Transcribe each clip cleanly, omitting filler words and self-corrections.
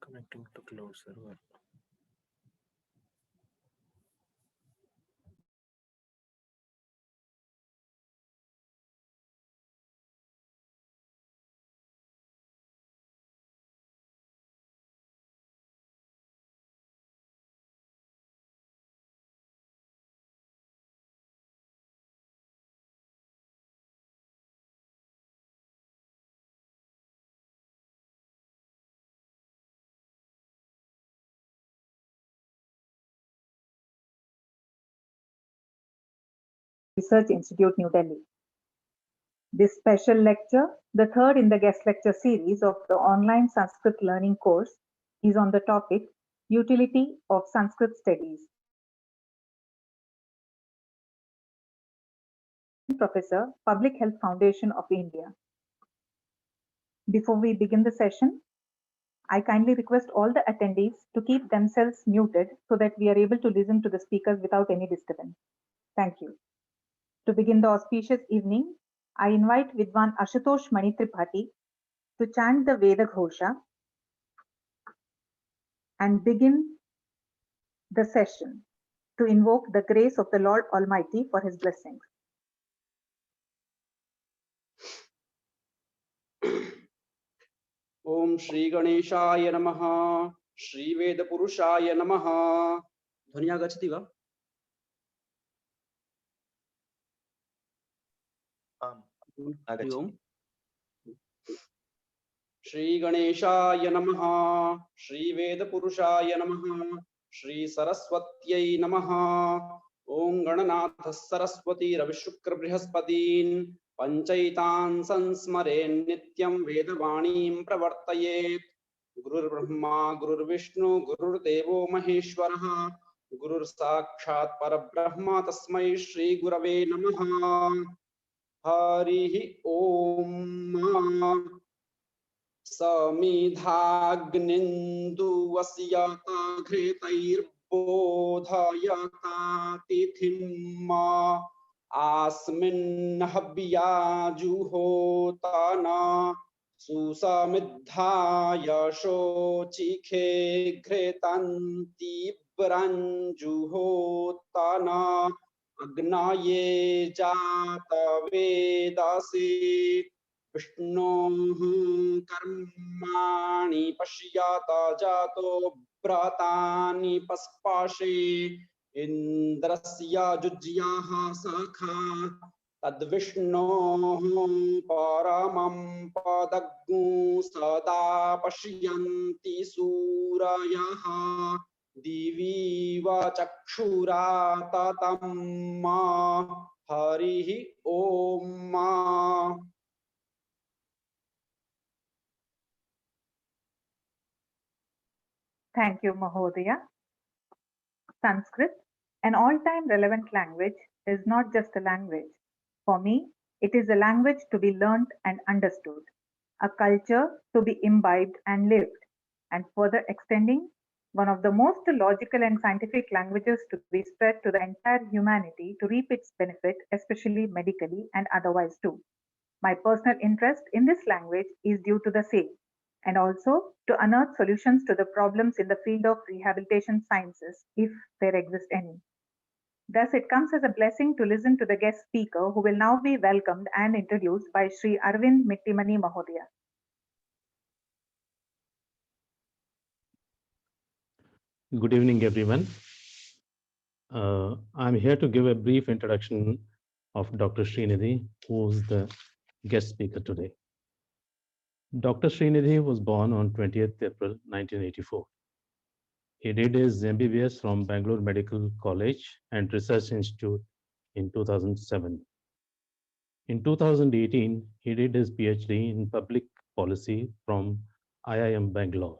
Connecting to cloud server. Research Institute, New Delhi. This special lecture, the third in the guest lecture series of the online Sanskrit learning course, is on the topic Utility of Sanskrit Studies. Professor, Public Health Foundation of India. Before we begin the session, I kindly request all the attendees to keep themselves muted so that we are able to listen to the speakers without any disturbance. Thank you. To begin the auspicious evening, I invite Vidwan Ashutosh Mani Tripathi to chant the Veda Ghosha and begin the session to invoke the grace of the Lord Almighty for his blessings. Om Shri Ganeshaya Namaha, Shri Veda Purushaya Namaha. Dhvani agachati va? Om. Shri Ganeshaya Namaha, Shri Veda Purushaya Namaha, Shri Saraswatyai Namaha. Om Gananath Saraswati Ravishukra Brihaspatin Panchaitan Sansmaren Nityam Vedavanim Pravartayet. Gurur Brahma, Gurur Vishnu, Gurur Devo Maheshwaraha, Gurur Sakshat Parabrahma Tasmai Shri Gurave Namaha. Harihi Om. Samidhagnindu-vasyata ghretairbodhayata tithimma asminnahabhya juhotana susamidhaya shochikhe ghretanti branjuhotana agnaye jata vedasi Vishnoh karmani pashyata jato bratani paspashe indrasya jujyaha sakha tad Vishnoh paramam padaggu sada pashyanti surayaha divi vachakshura tatamma harihi om. Thank you, Mahodaya. Sanskrit, an all-time relevant language, is not just a language. For me, it is a language to be learnt and understood, a culture to be imbibed and lived, and further extending, one of the most logical and scientific languages to be spread to the entire humanity to reap its benefit, especially medically and otherwise too. My personal interest in this language is due to the same, and also to unearth solutions to the problems in the field of rehabilitation sciences, if there exist any. Thus, it comes as a blessing to listen to the guest speaker who will now be welcomed and introduced by Sri Arvind Mittimani Mahodaya. Good evening, everyone. I'm here to give a brief introduction of Dr. SRINIDHI, who is the guest speaker today. Dr. SRINIDHI was born on 20th April 1984. He did his MBBS from Bangalore Medical College and Research Institute in 2007. In 2018, he did his PhD in Public Policy from IIM Bangalore.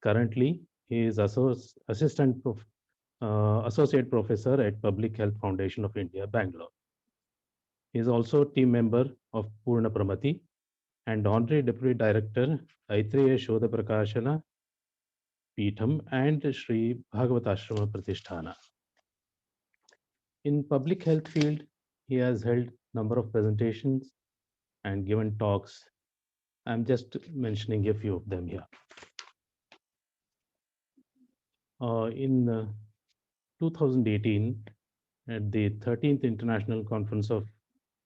Currently, he is Associate Professor at Public Health Foundation of India, Bangalore. He is also team member of Purna Pramati and Honorary Deputy Director, Aitreya Shodha Prakashana Peetham and Sri Bhagavatashram Pratisthana. In public health field, he has held number of presentations and given talks. I'm just mentioning a few of them here. In 2018, at the 13th International Conference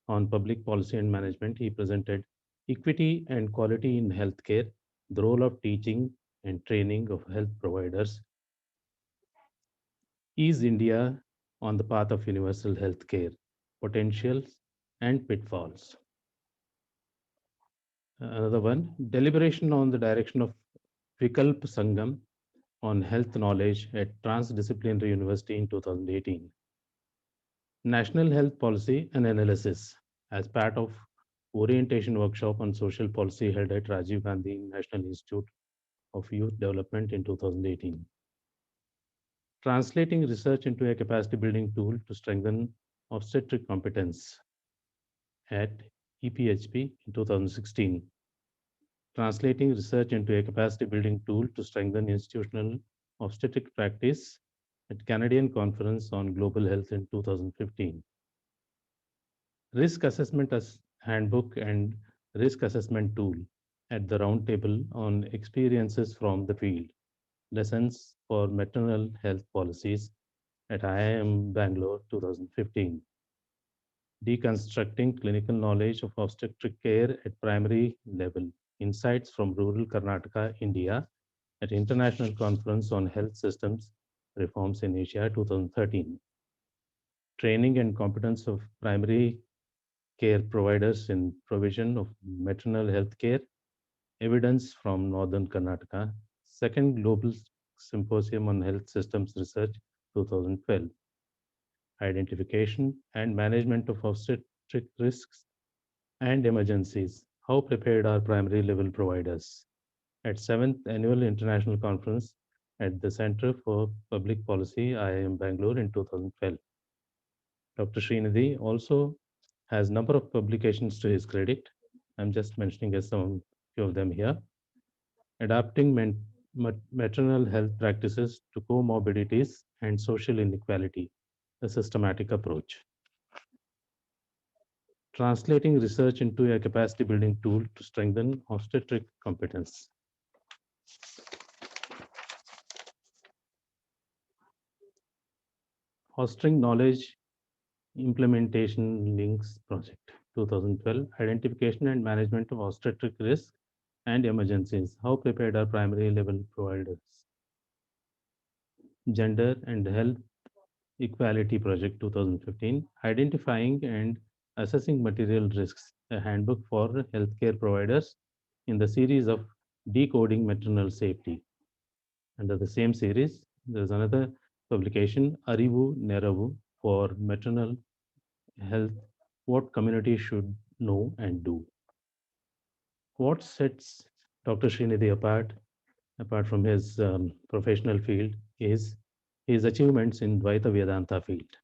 on Public Policy and Management, he presented Equity and Quality in Healthcare, the Role of Teaching and Training of Health Providers. Is India on the path of universal healthcare? Potentials and pitfalls. Another one, deliberation on the direction of Vikalp Sangam on health knowledge at Transdisciplinary University in 2018. National Health Policy and Analysis as part of orientation workshop on social policy held at Rajiv Gandhi National Institute of Youth Development in 2018. Translating research into a capacity building tool to strengthen obstetric competence at EPHP in 2016. Translating research into a capacity building tool to strengthen institutional obstetric practice at Canadian Conference on Global Health in 2015. Risk Assessment as Handbook and Risk Assessment Tool at the Roundtable on Experiences from the Field, Lessons for Maternal Health Policies at IIM Bangalore 2015. Deconstructing Clinical Knowledge of Obstetric Care at Primary Level, Insights from Rural Karnataka, India at International Conference on Health Systems Reforms in Asia 2013. Training and competence of primary care providers in provision of maternal health care, evidence from Northern Karnataka, Second Global Symposium on Health Systems Research 2012. Identification and management of obstetric risks and emergencies. How prepared are primary level providers? At 7th Annual International Conference at the Center for Public Policy, IIM Bangalore in 2012. Dr. Srinidhi also has number of publications to his credit. I'm just mentioning some few of them here. Adapting maternal health practices to comorbidities and social inequality, a systematic approach. Translating research into a capacity building tool to strengthen obstetric competence. Fostering knowledge implementation links project 2012, identification and management of obstetric risk and emergencies. How prepared are primary level providers? Gender and health equality project 2015, identifying and assessing material risks, a handbook for healthcare providers in the series of decoding maternal safety. Under the same series, there's another publication, Arivu Neravu, for maternal health, what community should know and do. What sets Dr. Srinidhi apart from his professional field, is his achievements in Dvaita Vedanta field.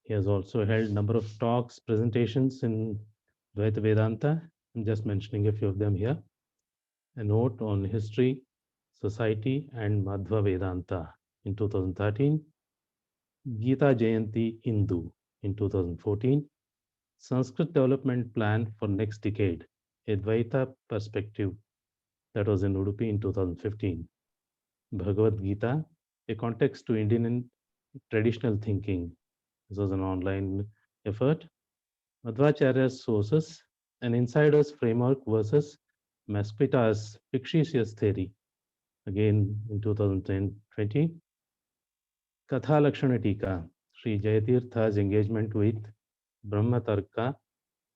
He has also held a number of talks, presentations in Dvaita Vedanta. I'm just mentioning a few of them here. A note on history, society, and Madhva Vedanta in 2013. Gita Jayanti Hindu in 2014. Sanskrit Development Plan for Next Decade, a Dvaita Perspective, that was in Udupi in 2015. Bhagavad Gita, a context to Indian traditional thinking. This was an online effort. Madhvacharya's sources, an insider's framework versus Mesquita's fictitious theory, again in 2020. Katha Lakshana Tika, Sri Jayatirtha's engagement with Brahma Tarka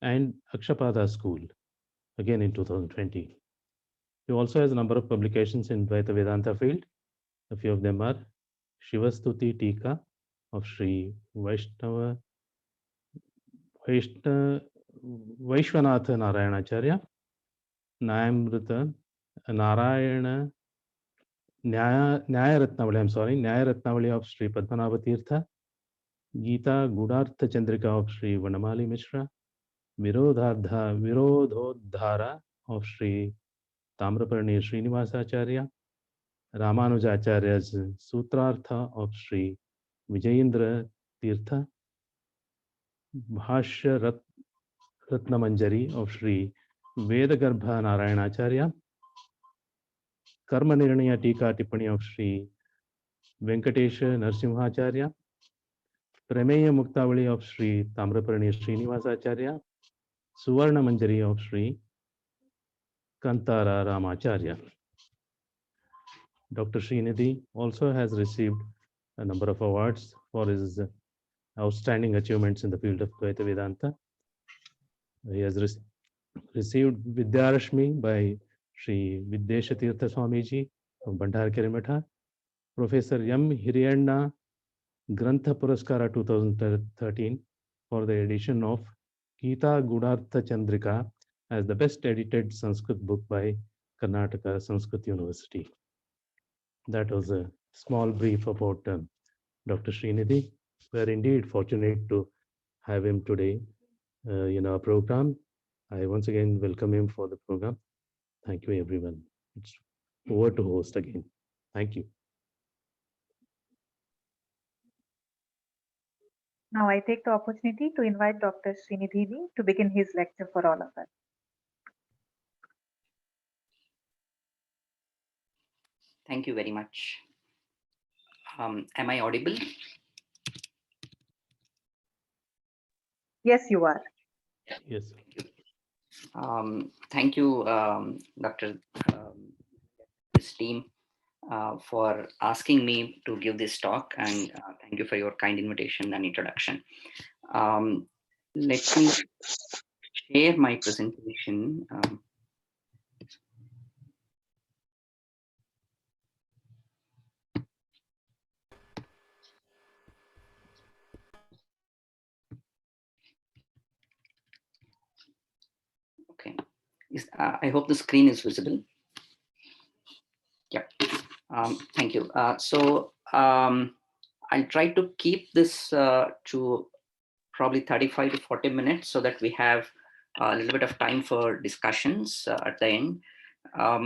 and Akshapada School, again in 2020. He also has a number of publications in Dvaita Vedanta field. A few of them are Shivastuti Tika of Sri Vaishnava Vaishwanatha Narayanacharya, Nyayamrita Narayana Nyaya Ratnavali of Sri Padmanabha Tirtha, Gita Gudartha Chandrika of Sri Vanamali Mishra, Virodhodhara of Sri Tamraparni Srinivasacharya, Ramanujacharya's Sutrartha of Sri Vijayendra Tirtha, Bhashya Ratnamanjari of Sri Vedagarbha Narayanacharya, Karma Nirnaya Tika Tippani of Sri Venkatesha Narsimhacharya, Prameya Muktavali of Sri Tamraparni Srinivasacharya, Suvarna Manjari of Sri Kantara Ramacharya. Dr. Srinidhi also has received a number of awards for his outstanding achievements in the field of Dvaita Vedanta. He has received Vidyarashmi by Sri Vidyeshatirtha Swamiji of Bandhar Kirimatha, Professor M. Hiriyanna Grantha Puraskara 2013 for the edition of Gita Gudartha Chandrika as the best edited Sanskrit book by Karnataka Sanskrit University. That was a small brief about Dr. Srinidhi. We are indeed fortunate to have him today in our program. I once again welcome him for the program. Thank you, everyone. It's over to host again. Thank you. Now I take the opportunity to invite Dr. Srinidhi to begin his lecture for all of us. Thank you very much. Am I audible? Yes, you are. Yes. Thank you, Dr. This team for asking me to give this talk, and thank you for your kind invitation and introduction. Let me share my presentation. Okay, I hope the screen is visible. Yeah, thank you. I'll try to keep this to probably 35 to 40 minutes so that we have a little bit of time for discussions at the end. I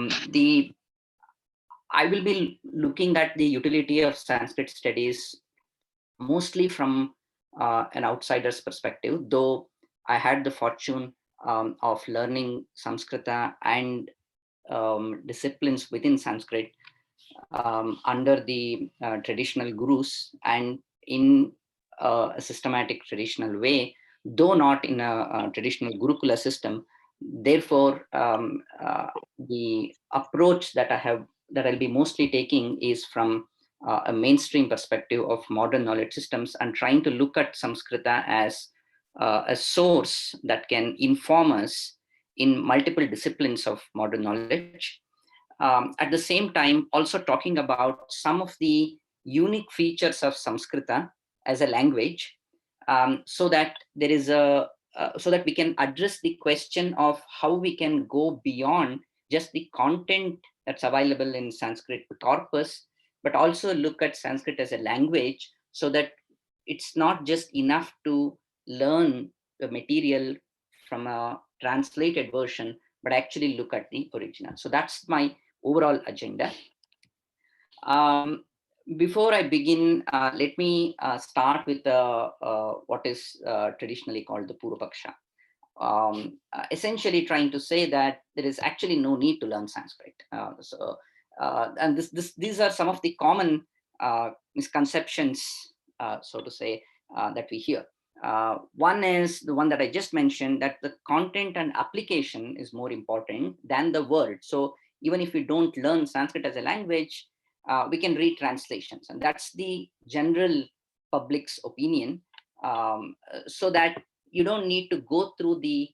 will be looking at the utility of Sanskrit studies mostly from an outsider's perspective, though I had the fortune of learning Sanskrita and disciplines within Sanskrit under the traditional gurus and in a systematic traditional way, though not in a traditional Gurukula system. Therefore, the approach that I'll be mostly taking is from a mainstream perspective of modern knowledge systems and trying to look at Samskrita as a source that can inform us in multiple disciplines of modern knowledge. At the same time, also talking about some of the unique features of Samskrita as a language, so that there is so that we can address the question of how we can go beyond just the content that's available in Sanskrit corpus, but also look at Sanskrit as a language, so that it's not just enough to learn the material from a translated version, but actually look at the original. So that's my overall agenda. Before I begin, let me start with what is traditionally called the Purvapaksha. Essentially trying to say that there is actually no need to learn Sanskrit. And these are some of the common misconceptions, so to say, that we hear. One is the one that I just mentioned, that the content and application is more important than the word. So even if we don't learn Sanskrit as a language, we can read translations, and that's the general public's opinion, so that you don't need to go through the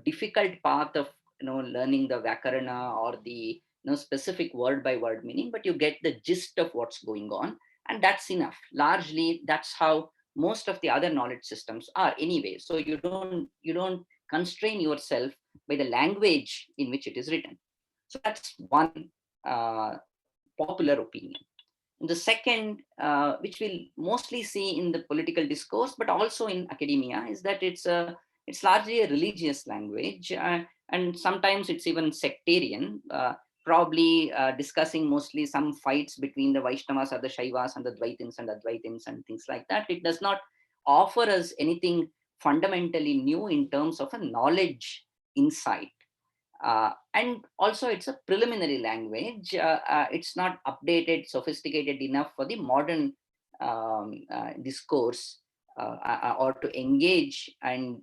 difficult path of learning the Vyakarana or the specific word by word meaning, but you get the gist of what's going on, and that's enough. Largely, that's how most of the other knowledge systems are anyway. So you don't constrain yourself by the language in which it is written. So that's one popular opinion. And the second, which we'll mostly see in the political discourse, but also in academia, is that it's largely a religious language, and sometimes it's even sectarian, probably discussing mostly some fights between the Vaishnavas or the Shaivas and the Dvaitins and Advaitins and things like that. It does not offer us anything fundamentally new in terms of a knowledge insight. And also it's a preliminary language. It's not updated, sophisticated enough for the modern discourse or to engage and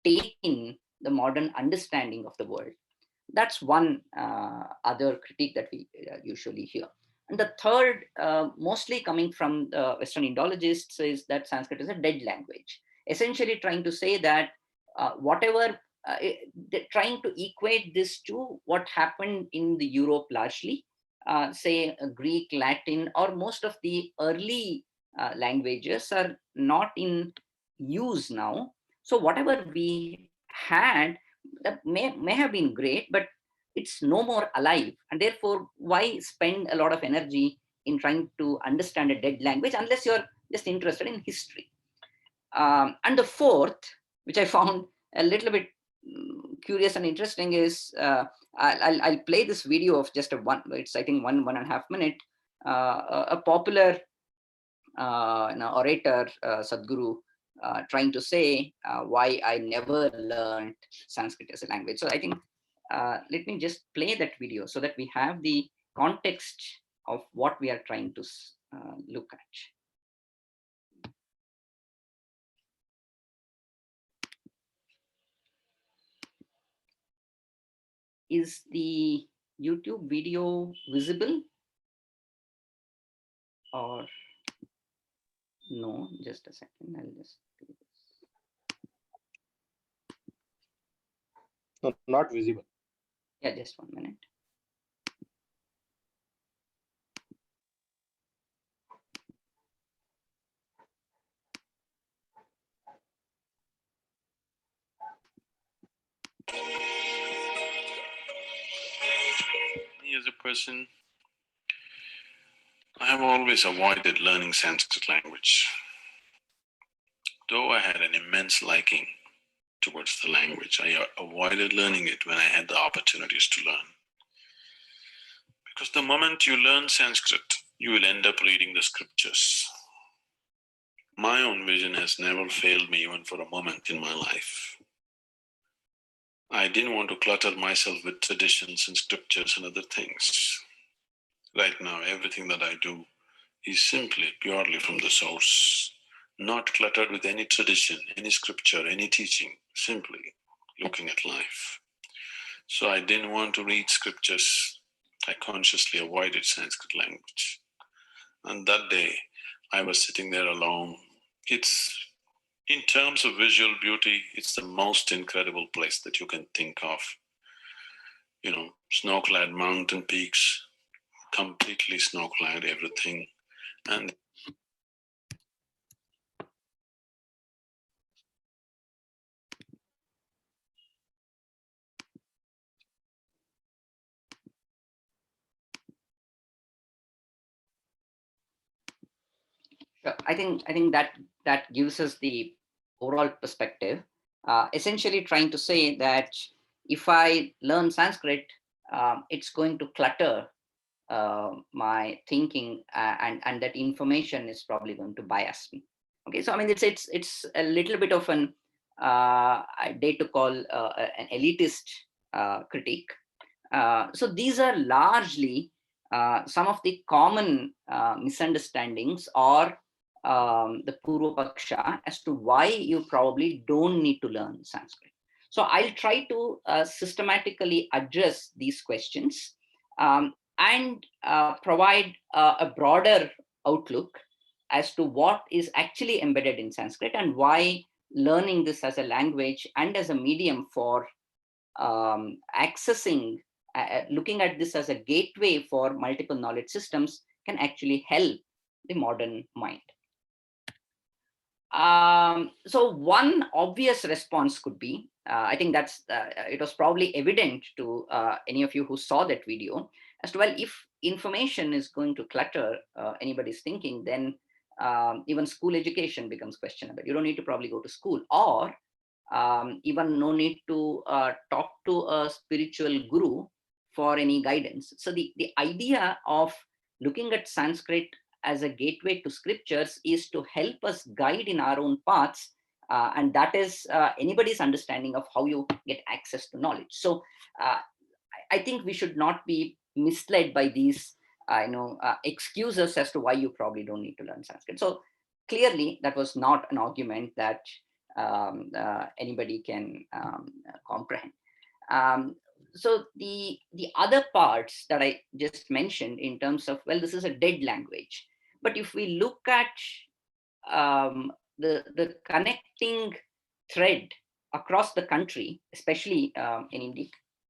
take in the modern understanding of the world. That's one other critique that we usually hear. And the third, mostly coming from Western Indologists, is that Sanskrit is a dead language, essentially trying to say that whatever, trying to equate this to what happened in the Europe largely, say Greek, Latin, or most of the early languages are not in use now. So whatever we had, that may have been great, but it's no more alive. And therefore, why spend a lot of energy in trying to understand a dead language unless you're just interested in history? And the fourth, which I found a little bit curious and interesting, is I'll play this video of just it's I think 1.5 minute, a popular orator, Sadhguru, trying to say why I never learned Sanskrit as a language. So I think let me just play that video so that we have the context of what we are trying to look at. Is the YouTube video visible or no? Just a second, I'll just do this. No, not visible. Yeah, just 1 minute. Me as a person, I have always avoided learning Sanskrit language. Though I had an immense liking towards the language, I avoided learning it when I had the opportunities to learn. Because the moment you learn Sanskrit, you will end up reading the scriptures. My own vision has never failed me even for a moment in my life. I didn't want to clutter myself with traditions and scriptures and other things. Right now, everything that I do is simply purely from the source, not cluttered with any tradition, any scripture, any teaching, simply looking at life. So I didn't want to read scriptures. I consciously avoided Sanskrit language. And that day, I was sitting there alone. It's, in terms of visual beauty, it's the most incredible place that you can think of. You know, snow-clad mountain peaks, completely snow-clad, everything. And I think that gives us the overall perspective. Essentially, trying to say that if I learn Sanskrit, it's going to clutter my thinking, and that information is probably going to bias me. Okay, so I mean, it's a little bit of an I dare to call an elitist critique. So these are largely some of the common misunderstandings or the Purva Paksha as to why you probably don't need to learn Sanskrit. So I'll try to systematically address these questions and provide a broader outlook as to what is actually embedded in Sanskrit and why learning this as a language and as a medium for accessing, looking at this as a gateway for multiple knowledge systems can actually help the modern mind. So one obvious response could be, I think that's, it was probably evident to any of you who saw that video, as to, well, if information is going to clutter anybody's thinking, then even school education becomes questionable. You don't need to probably go to school, or even no need to talk to a spiritual guru for any guidance. So the idea of looking at Sanskrit as a gateway to scriptures is to help us guide in our own paths And that is anybody's understanding of how you get access to knowledge. So I think we should not be misled by these excuses as to why you probably don't need to learn Sanskrit. So clearly that was not an argument that anybody can comprehend. So the other parts that I just mentioned in terms of, well, this is a dead language, but if we look at the connecting thread across the country, especially in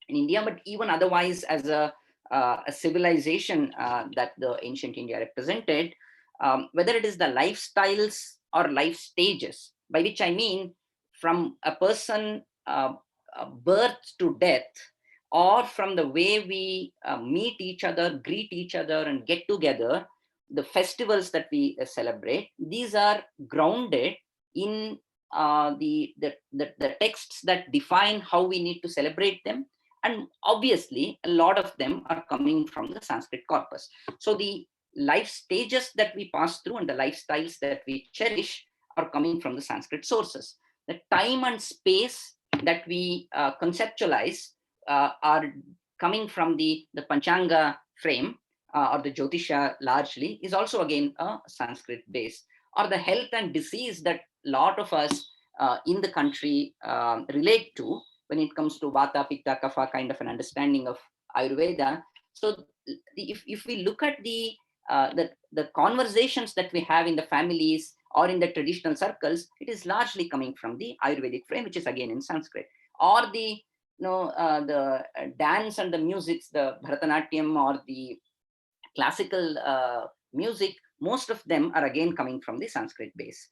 India, but even otherwise as a civilization that the ancient India represented, whether it is the lifestyles or life stages, by which I mean from a person birth to death, or from the way we meet each other, greet each other, and get together, the festivals that we celebrate, these are grounded in the texts that define how we need to celebrate them. And obviously, a lot of them are coming from the Sanskrit corpus. So the life stages that we pass through and the lifestyles that we cherish are coming from the Sanskrit sources. The time and space that we conceptualize are coming from the Panchanga frame, or the Jyotisha largely, is also again a Sanskrit base. Or the health and disease that a lot of us in the country relate to when it comes to Vata, Pitta, Kapha kind of an understanding of Ayurveda. So if we look at the conversations that we have in the families or in the traditional circles, it is largely coming from the Ayurvedic frame, which is again in Sanskrit. Or the dance and the musics, the Bharatanatyam or the classical music, most of them are again coming from the Sanskrit base.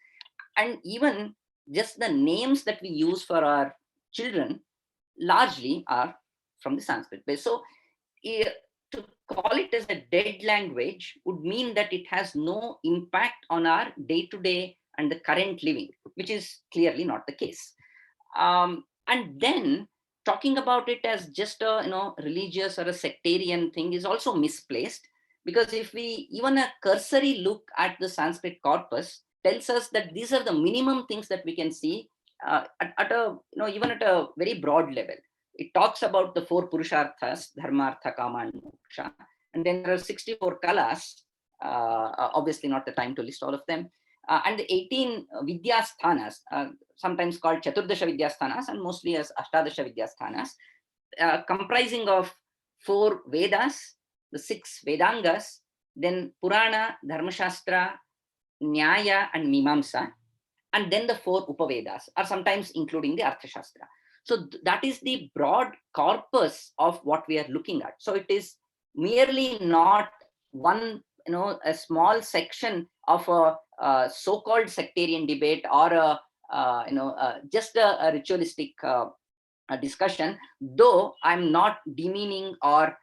And even just the names that we use for our children largely are from the Sanskrit base. So to call it as a dead language would mean that it has no impact on our day-to-day and the current living, which is clearly not the case. And then talking about it as just a religious or a sectarian thing is also misplaced, because if we even a cursory look at the Sanskrit corpus tells us that these are the minimum things that we can see at a even at a very broad level. It talks about the 4 purusharthas, dharma, artha, kama, and moksha, and then there are 64 kalas. Obviously, not the time to list all of them. And the 18 vidyasthanas, sometimes called Chaturdasha vidyasthanas and mostly as Ashtadasha vidyasthanas, comprising of 4 Vedas, the 6 Vedangas, then Purana, Dharmashastra, Nyaya, and Mimamsa, and then the 4 Upavedas, or sometimes including the Arthashastra. So that is the broad corpus of what we are looking at. So it is merely not one, a small section of a so-called sectarian debate or just a ritualistic discussion, though I'm not demeaning or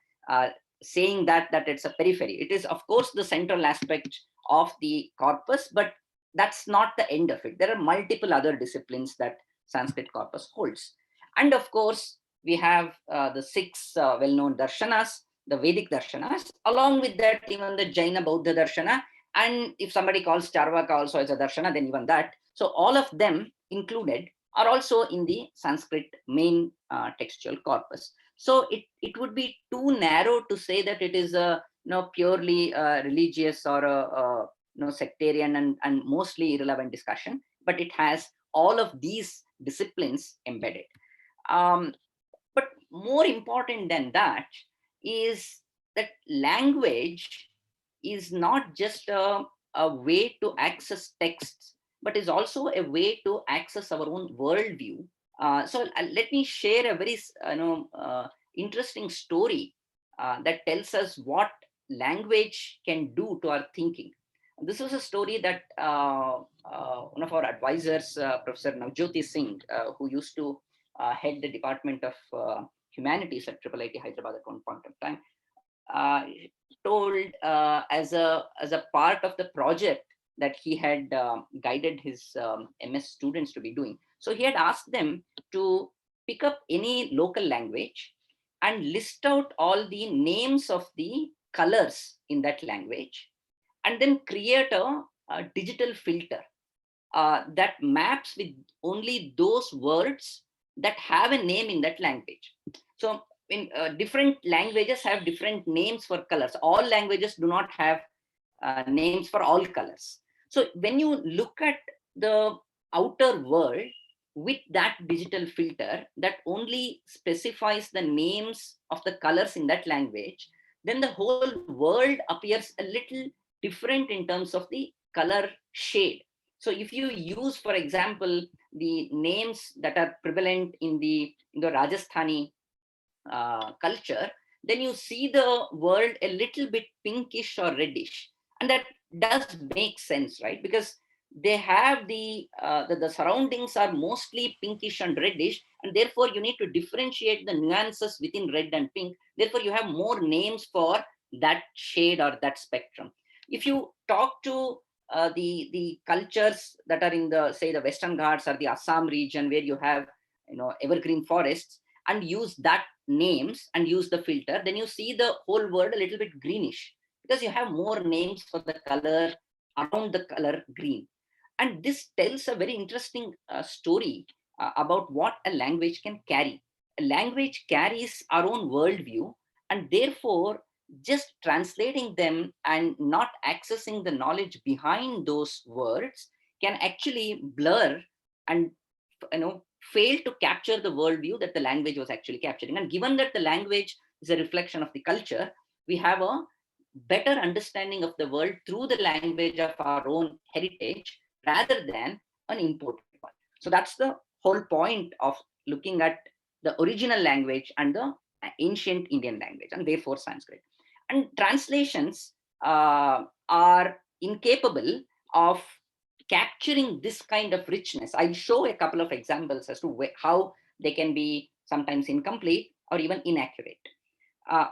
saying that it's a periphery. It is, of course, the central aspect of the corpus, but that's not the end of it. There are multiple other disciplines that Sanskrit corpus holds. And of course, we have the 6 well-known darshanas, the Vedic darshanas, along with that, even the Jaina Bauddha darshana. And if somebody calls Charvaka also as a darshana, then even that. So all of them included are also in the Sanskrit main textual corpus. So it would be too narrow to say that it is a purely religious or a sectarian and mostly irrelevant discussion, but it has all of these disciplines embedded. But more important than that is that language is not just a way to access texts, but is also a way to access our own worldview. So let me share a very interesting story that tells us what language can do to our thinking. This was a story that one of our advisors, Professor Navjyoti Singh, who used to head the Department of Humanities at IIIT Hyderabad at one point of time, told as a part of the project that he had guided his MS students to be doing. So he had asked them to pick up any local language and list out all the names of the colors in that language, and then create a digital filter that maps with only those words that have a name in that language. So in different languages have different names for colors. All languages do not have names for all colors. So when you look at the outer world with that digital filter that only specifies the names of the colors in that language, then the whole world appears a little different in terms of the color shade. So if you use, for example, the names that are prevalent in the Rajasthani culture, then you see the world a little bit pinkish or reddish, and that does make sense, right? Because they have the surroundings are mostly pinkish and reddish, and therefore you need to differentiate the nuances within red and pink. Therefore, you have more names for that shade or that spectrum. If you talk to the cultures that are in the, say, the Western Ghats or the Assam region, where you have evergreen forests, and use that names and use the filter, then you see the whole world a little bit greenish, because you have more names for the color around the color green. And this tells a very interesting story about what a language can carry. A language carries our own worldview, and therefore just translating them and not accessing the knowledge behind those words can actually blur and fail to capture the worldview that the language was actually capturing. And given that the language is a reflection of the culture, we have a better understanding of the world through the language of our own heritage rather than an imported one. So that's the whole point of looking at the original language and the ancient Indian language, and therefore Sanskrit. And translations are incapable of capturing this kind of richness. I'll show a couple of examples as to how they can be sometimes incomplete or even inaccurate.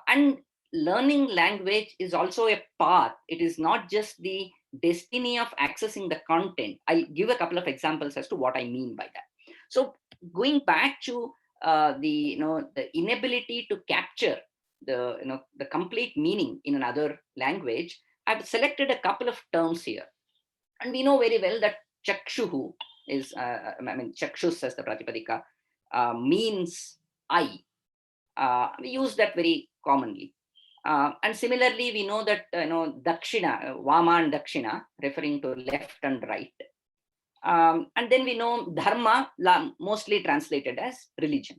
And learning language is also a path. It is not just the destiny of accessing the content. I'll give a couple of examples as to what I mean by that. So going back to the inability to capture the complete meaning in another language, I've selected a couple of terms here. And we know very well that chakshuhu is, chakshus as the pratipadika, means eye. We use that very commonly. And similarly, we know that, dakshina, vama and dakshina, referring to left and right. And then we know dharma, mostly translated as religion.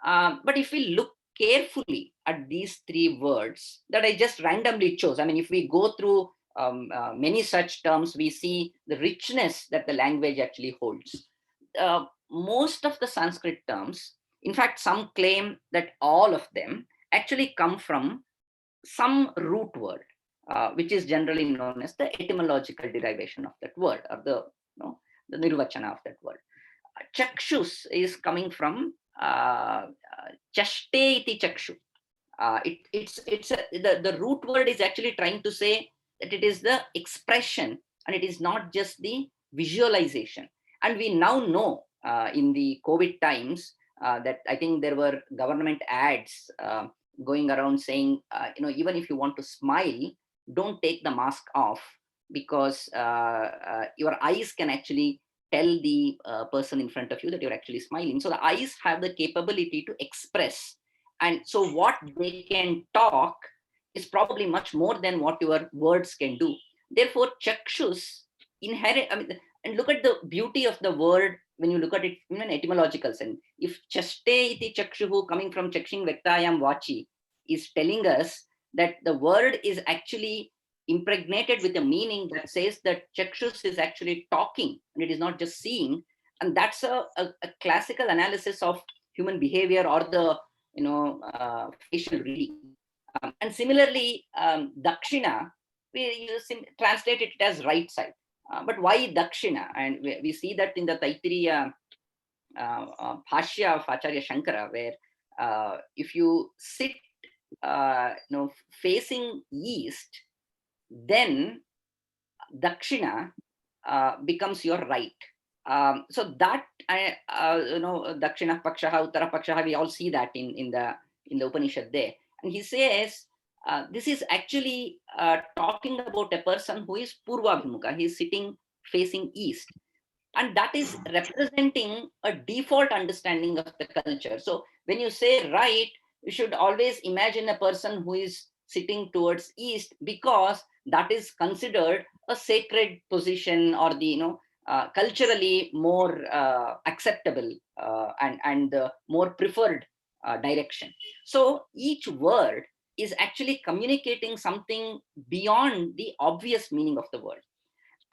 But if we look carefully at these three words that I just randomly chose, if we go through many such terms, we see the richness that the language actually holds. Most of the Sanskrit terms, in fact, some claim that all of them actually come from some root word, which is generally known as the etymological derivation of that word, or the nirvachana of that word. Chakshus is coming from chaste iti chakshu. The root word is actually trying to say that it is the expression and it is not just the visualization. And we now know in the COVID times that I think there were government ads going around saying, even if you want to smile, don't take the mask off, because your eyes can actually tell the person in front of you that you're actually smiling. So the eyes have the capability to express. And so what they can talk is probably much more than what your words can do. Therefore, chakshus inherit, and look at the beauty of the word when you look at it in an etymological sense. If chaste iti chakshuhu, coming from chakshing vektayam vachi, is telling us that the word is actually impregnated with a meaning that says that chakshus is actually talking and it is not just seeing. And that's a classical analysis of human behavior or the facial reading. And similarly, dakshina, we translate it as right side. But why dakshina? And we see that in the Taittiriya Bhashya of Acharya Shankara, where if you sit facing east, then dakshina becomes your right. So that dakshina pakshaha, uttara pakshaha, we all see that in the Upanishad there. And he says this is actually talking about a person who is purvabhimukha. He is sitting facing east. And that is representing a default understanding of the culture. So when you say right, you should always imagine a person who is sitting towards east, because that is considered a sacred position, or the culturally more acceptable and the more preferred direction. So each word is actually communicating something beyond the obvious meaning of the word.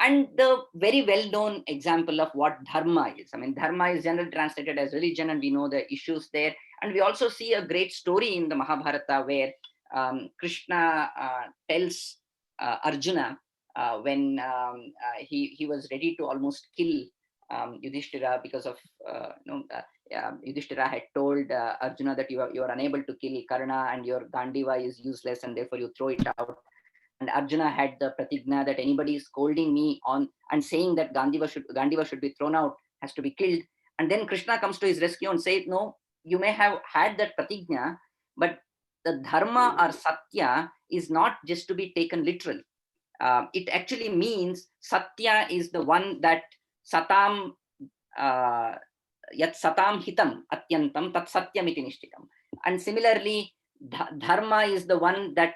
And the very well-known example of what dharma is, I mean, dharma is generally translated as religion, and we know the issues there. And we also see a great story in the Mahabharata where Krishna tells Arjuna when he was ready to almost kill Yudhishthira, because of Yudhishthira had told Arjuna that you are unable to kill Karna, and your Gandiva is useless, and therefore you throw it out. And Arjuna had the pratigna that anybody scolding me on and saying that Gandiva should be thrown out, has to be killed. And then Krishna comes to his rescue and says, no, you may have had that pratigna, but the dharma or satya is not just to be taken literal. It actually means satya is the one that satam yat satam hitam atyantam tat satyam iti nishchitam. And similarly, dharma is the one that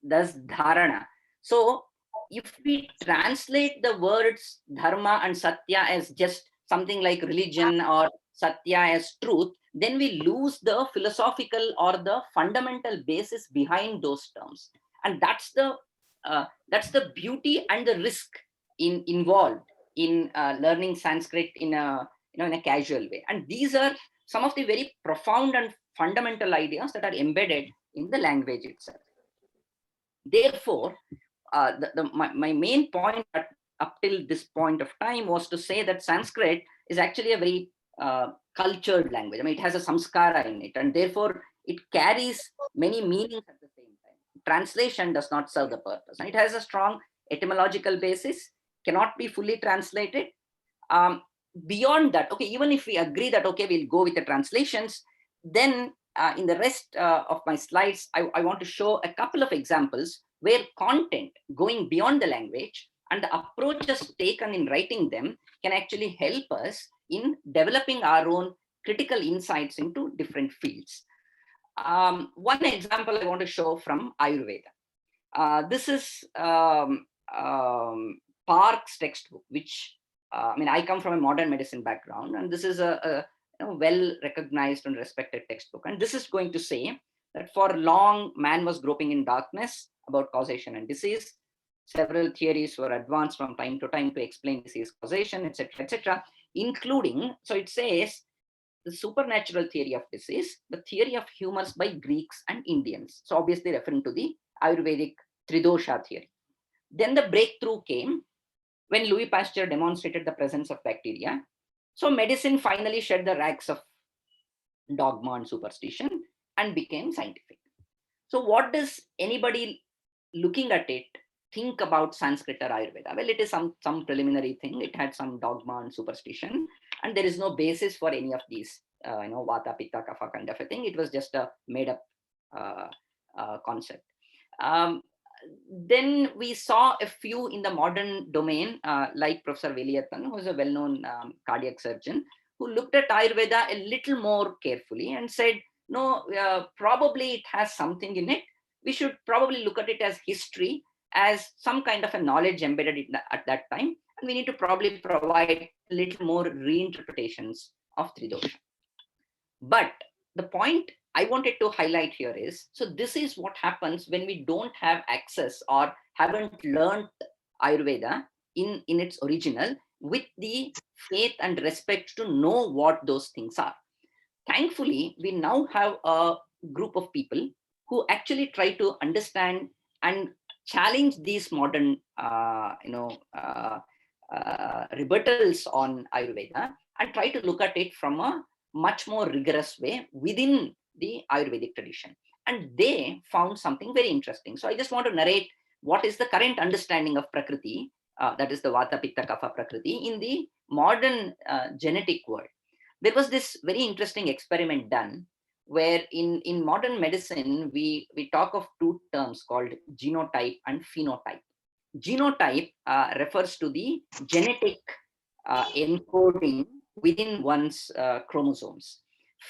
does dharana. So if we translate the words dharma and satya as just something like religion, or satya as truth, then we lose the philosophical or the fundamental basis behind those terms. And that's the beauty and the risk involved in learning Sanskrit in a casual way. And these are some of the very profound and fundamental ideas that are embedded in the language itself. Therefore, my main point up till this point of time was to say that Sanskrit is actually a very cultured language. I mean, it has a samskara in it, and therefore it carries many meanings at the same time. Translation does not serve the purpose, and it has a strong etymological basis, cannot be fully translated. Beyond that, okay, even if we agree that, okay, we'll go with the translations, then in the rest of my slides, I want to show a couple of examples where content going beyond the language and the approaches taken in writing them can actually help us in developing our own critical insights into different fields. One example I want to show from Ayurveda. This is Park's textbook, which I come from a modern medicine background, and this is a well-recognized and respected textbook. And this is going to say that for long, man was groping in darkness about causation and disease. Several theories were advanced from time to time to explain disease causation, etc., including, so it says, the supernatural theory of disease, the theory of humors by Greeks and Indians. So obviously referring to the Ayurvedic Tridosha theory. Then the breakthrough came when Louis Pasteur demonstrated the presence of bacteria. So medicine finally shed the rags of dogma and superstition and became scientific. So what does anybody looking at it think about Sanskrit or Ayurveda? Well, it is some preliminary thing. It had some dogma and superstition, and there is no basis for any of these, Vata, Pitta, Kapha kind of a thing. It was just a made up concept. Then we saw a few in the modern domain, like Professor Veliyathan, who is a well-known cardiac surgeon, who looked at Ayurveda a little more carefully and said, no, probably it has something in it. We should probably look at it as history, as some kind of a knowledge embedded at that time. And we need to probably provide a little more reinterpretations of Tridosha. But the point I wanted to highlight here is, so this is what happens when we don't have access or haven't learned Ayurveda in its original with the faith and respect to know what those things are. Thankfully, we now have a group of people who actually try to understand and challenge these modern rebuttals on Ayurveda and try to look at it from a much more rigorous way within the Ayurvedic tradition. And they found something very interesting. So I just want to narrate what is the current understanding of Prakriti, that is the Vata, Pitta, Kapha Prakriti, in the modern genetic world. There was this very interesting experiment done where in modern medicine, we talk of two terms called genotype and phenotype. Genotype refers to the genetic encoding within one's chromosomes.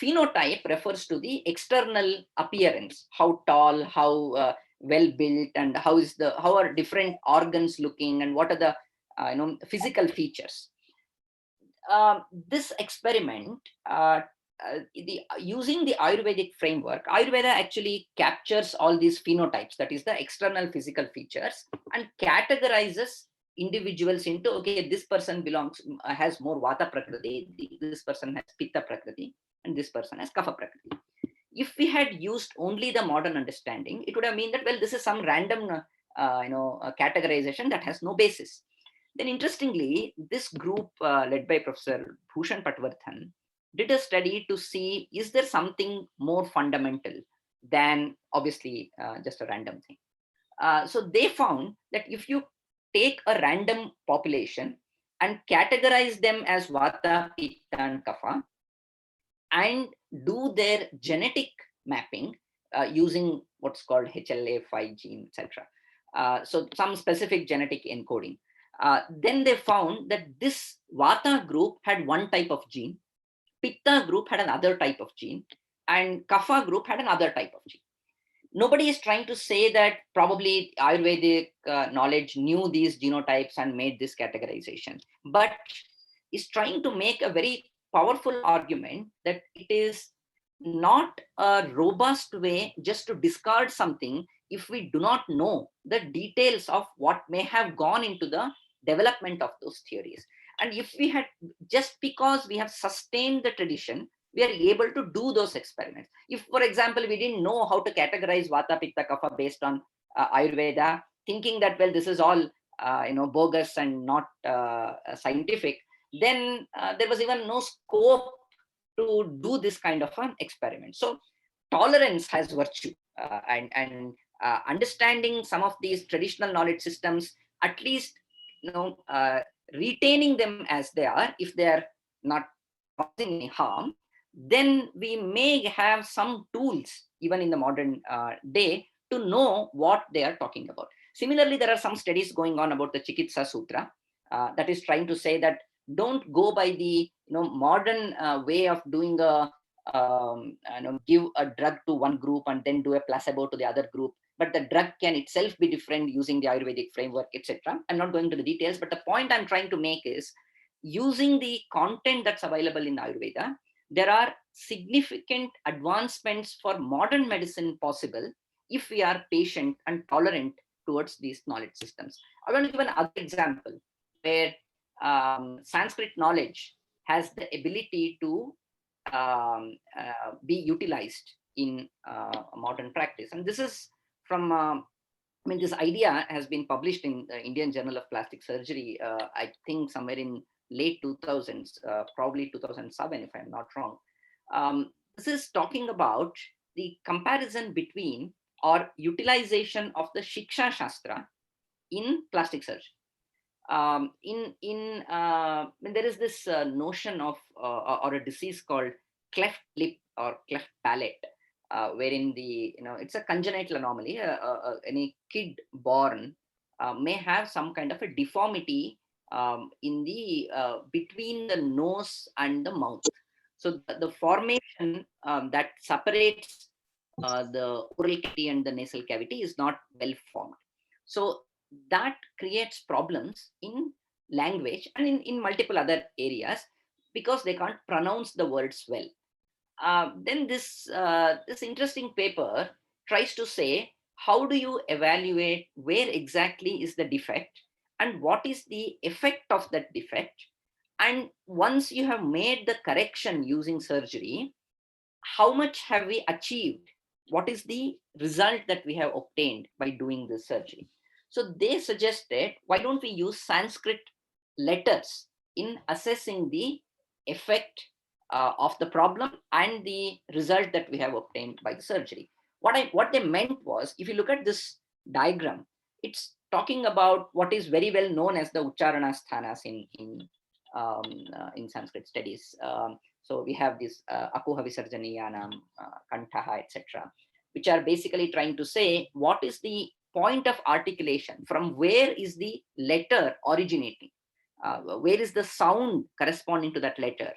Phenotype refers to the external appearance, how tall, how well built, and how are different organs looking, and what are the physical features. This experiment, using the Ayurvedic framework, Ayurveda actually captures all these phenotypes, that is the external physical features, and categorizes individuals into, okay, this person has more Vata Prakriti, this person has Pitta Prakriti, and this person has Kapha Prakriti. If we had used only the modern understanding, it would have meant that, well, this is some random categorization that has no basis. Then interestingly, this group led by Professor Bhushan Patwardhan did a study to see, is there something more fundamental than obviously just a random thing. So they found that if you take a random population and categorize them as Vata, Pitta, and Kapha, and do their genetic mapping using what's called HLA5 gene, etc. So some specific genetic encoding. Then they found that this Vata group had one type of gene, Pitta group had another type of gene, and Kapha group had another type of gene. Nobody is trying to say that probably Ayurvedic knowledge knew these genotypes and made this categorization, but is trying to make a very powerful argument that it is not a robust way just to discard something if we do not know the details of what may have gone into the development of those theories. And if we had, just because we have sustained the tradition, we are able to do those experiments. If, for example, we didn't know how to categorize Vata, Pitta, Kapha based on Ayurveda, thinking that, well, this is all bogus and not scientific, then there was even no scope to do this kind of an experiment. So tolerance has virtue, and understanding some of these traditional knowledge systems, at least retaining them as they are, if they are not causing any harm, then we may have some tools even in the modern day to know what they are talking about. Similarly, there are some studies going on about the Chikitsa Sutra that is trying to say that don't go by the modern way of doing give a drug to one group and then do a placebo to the other group, but the drug can itself be different using the Ayurvedic framework, etc. I'm not going to the details, but the point I'm trying to make is, using the content that's available in Ayurveda, there are significant advancements for modern medicine possible if we are patient and tolerant towards these knowledge systems. I want to give another example where Sanskrit knowledge has the ability to be utilized in modern practice. And this is from, this idea has been published in the Indian Journal of Plastic Surgery, I think somewhere in late 2000s, probably 2007, if I'm not wrong. This is talking about the comparison between or utilization of the Shiksha Shastra in plastic surgery. There is this notion of or a disease called cleft lip or cleft palate, wherein it's a congenital anomaly. Any kid born may have some kind of a deformity in the between the nose and the mouth. So the formation that separates the oral cavity and the nasal cavity is not well formed. So that creates problems in language and in multiple other areas because they can't pronounce the words well. Then this interesting paper tries to say, how do you evaluate where exactly is the defect and what is the effect of that defect? And once you have made the correction using surgery, how much have we achieved? What is the result that we have obtained by doing this surgery? So they suggested, why don't we use Sanskrit letters in assessing the effect of the problem and the result that we have obtained by the surgery. What they meant was, if you look at this diagram, it's talking about what is very well known as the Ucharana sthanas in Sanskrit studies. So we have this Akuha Visarjaniyanam, Kantaha, etc., which are basically trying to say what is the point of articulation, from where is the letter originating. Where is the sound corresponding to that letter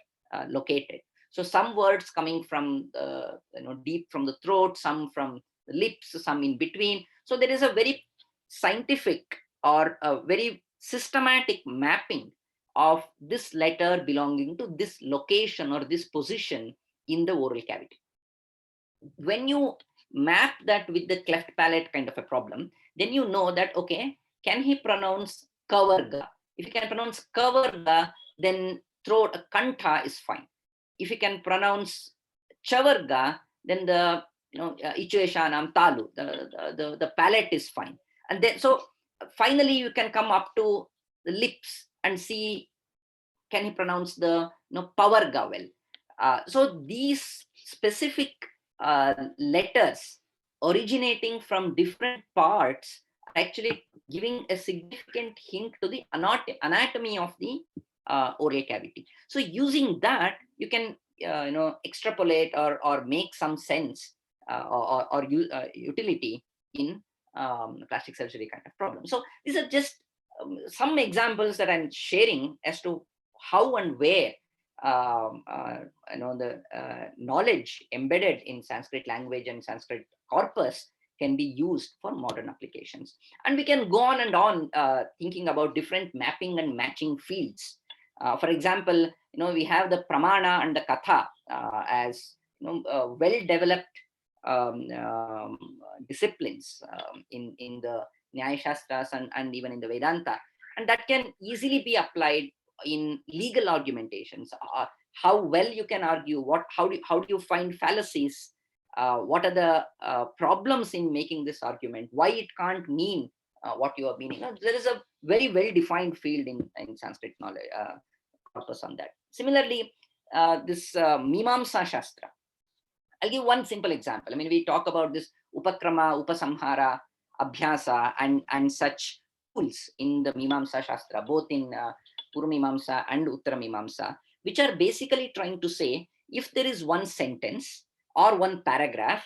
located? So some words coming from deep from the throat, some from the lips, some in between. So there is a very scientific or a very systematic mapping of this letter belonging to this location or this position in the oral cavity. When you map that with the cleft palate kind of a problem, then you know that, okay, can he pronounce kavarga? If he can pronounce kavarga, then throat kantha is fine. If he can pronounce chavarga, then the ichueshanam talu, the palate is fine. And then so finally you can come up to the lips and see, can he pronounce the pavarga well? So these specific letters originating from different parts are actually giving a significant hint to the anatomy of the oral cavity. So using that, you can extrapolate or make some sense or utility in plastic surgery kind of problem. So these are just some examples that I'm sharing as to how and where the knowledge embedded in Sanskrit language and Sanskrit corpus can be used for modern applications. And we can go on and on thinking about different mapping and matching fields. For example, we have the pramana and the katha as well-developed disciplines in the Nyaya Shastras and even in the Vedanta, and that can easily be applied in legal argumentations. How well you can argue, how do you find fallacies, what are the problems in making this argument, why it can't mean what you are meaning. There is a very well-defined field in Sanskrit knowledge corpus on that. Similarly, this Mimamsa Shastra. I'll give one simple example. I mean, we talk about this Upakrama, Upasamhara, Abhyasa, and such tools in the Mimamsa Shastra, both in Purvamimamsa and Uttaramimamsa, which are basically trying to say, if there is one sentence or one paragraph,